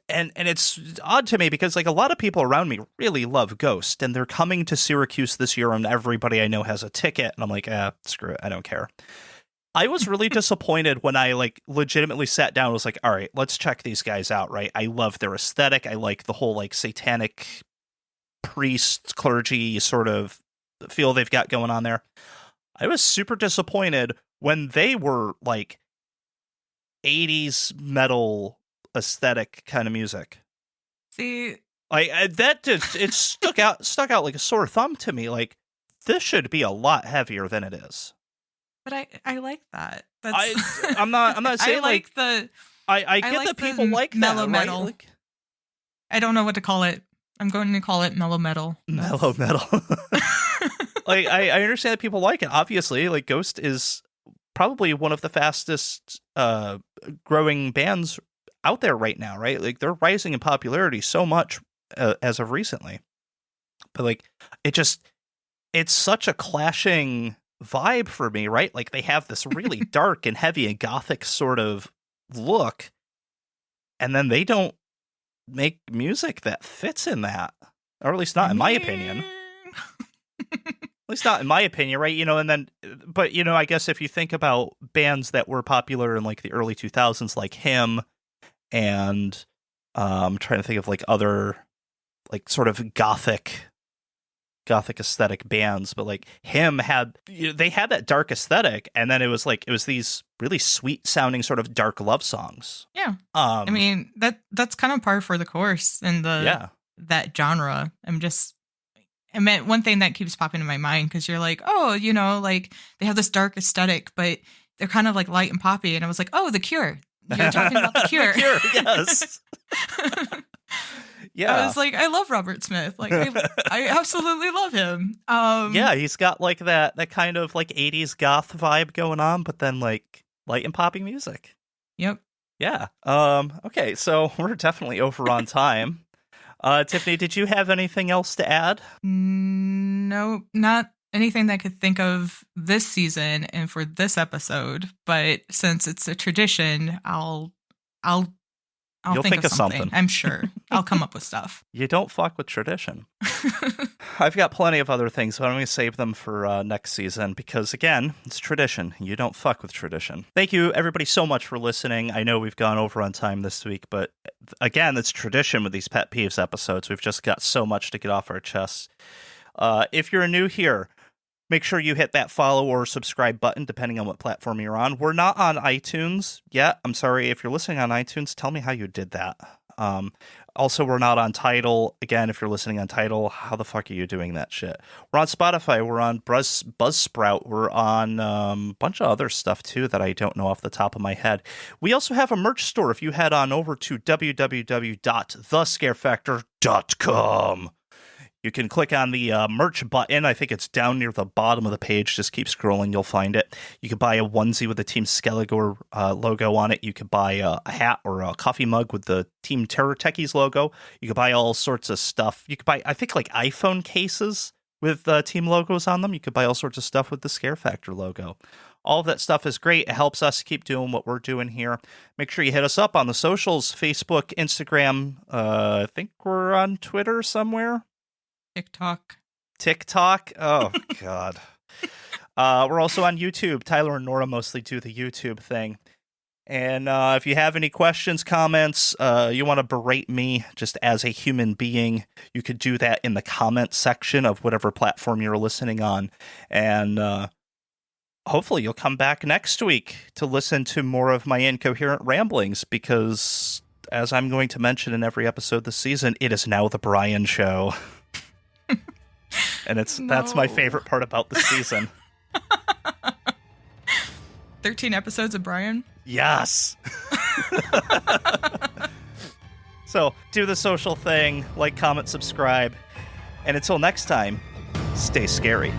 And it's odd to me because like a lot of people around me really love Ghost, and they're coming to Syracuse this year, and everybody I know has a ticket, and I'm like, screw it, I don't care. I was really disappointed when I like legitimately sat down and was like, all right, let's check these guys out, right? I love their aesthetic. I like the whole like satanic priest clergy sort of feel they've got going on there. I was super disappointed when they were like 80s metal aesthetic kind of music. See, that just it stuck out like a sore thumb to me. Like this should be a lot heavier than it is. but I like that. I'm not saying I like the I get like that people like mellow that, metal. right? Like, I don't know what to call it. I'm going to call it mellow metal. Mellow metal. Like I understand that people like it. Obviously, like Ghost is probably one of the fastest growing bands out there right now, right? Like they're rising in popularity so much as of recently. But like it's such a clashing vibe for me, right? Like they have this really dark and heavy and gothic sort of look, and then they don't make music that fits in that, or at least not in my opinion. At least not in my opinion, right? You know, and then, but you know, I guess if you think about bands that were popular in like the early 2000s, like Him, and I'm trying to think of like other like sort of gothic aesthetic bands, but like Him had, you know, they had that dark aesthetic, and then it was these really sweet sounding sort of dark love songs. Yeah. I mean, that's kind of par for the course in that genre. I meant one thing that keeps popping in my mind, because you're like, oh, you know, like they have this dark aesthetic, but they're kind of like light and poppy. And I was like, oh, The Cure. You're talking about The Cure. The Cure, yes. Yeah. I was like, I love Robert Smith. Like, I absolutely love him. Yeah, he's got like that kind of like 80s goth vibe going on, but then like light and poppy music. Yep. Yeah. Okay, so we're definitely over on time. Tiphennie, did you have anything else to add? No, not anything that I could think of this season and for this episode. But since it's a tradition, I'll think of something. I'm sure I'll come up with stuff. You don't fuck with tradition. I've got plenty of other things, but I'm going to save them for next season because, again, it's tradition. You don't fuck with tradition. Thank you, everybody, so much for listening. I know we've gone over on time this week, but again, it's tradition with these Pet Peeves episodes. We've just got so much to get off our chests. If you're new here, make sure you hit that follow or subscribe button, depending on what platform you're on. We're not on iTunes yet. I'm sorry. If you're listening on iTunes, tell me how you did that. Also, we're not on Tidal. Again, if you're listening on Tidal, how the fuck are you doing that shit? We're on Spotify. We're on Buzzsprout. We're on a bunch of other stuff, too, that I don't know off the top of my head. We also have a merch store. If you head on over to www.thescarefactor.com. You can click on the merch button. I think it's down near the bottom of the page. Just keep scrolling. You'll find it. You could buy a onesie with the Team Skellige logo on it. You could buy a hat or a coffee mug with the Team Terror Techies logo. You could buy all sorts of stuff. You could buy, I think, like iPhone cases with team logos on them. You could buy all sorts of stuff with the Scare Factor logo. All of that stuff is great. It helps us keep doing what we're doing here. Make sure you hit us up on the socials, Facebook, Instagram. I think we're on Twitter somewhere. TikTok? Oh, God. We're also on YouTube. Tyler and Nora mostly do the YouTube thing. And if you have any questions, comments, you want to berate me just as a human being, you could do that in the comment section of whatever platform you're listening on. And hopefully you'll come back next week to listen to more of my incoherent ramblings, because as I'm going to mention in every episode this season, it is now the Bryan Show. And that's my favorite part about the season. 13 episodes of Bryan? Yes. So do the social thing, like, comment, subscribe. And until next time, stay scary.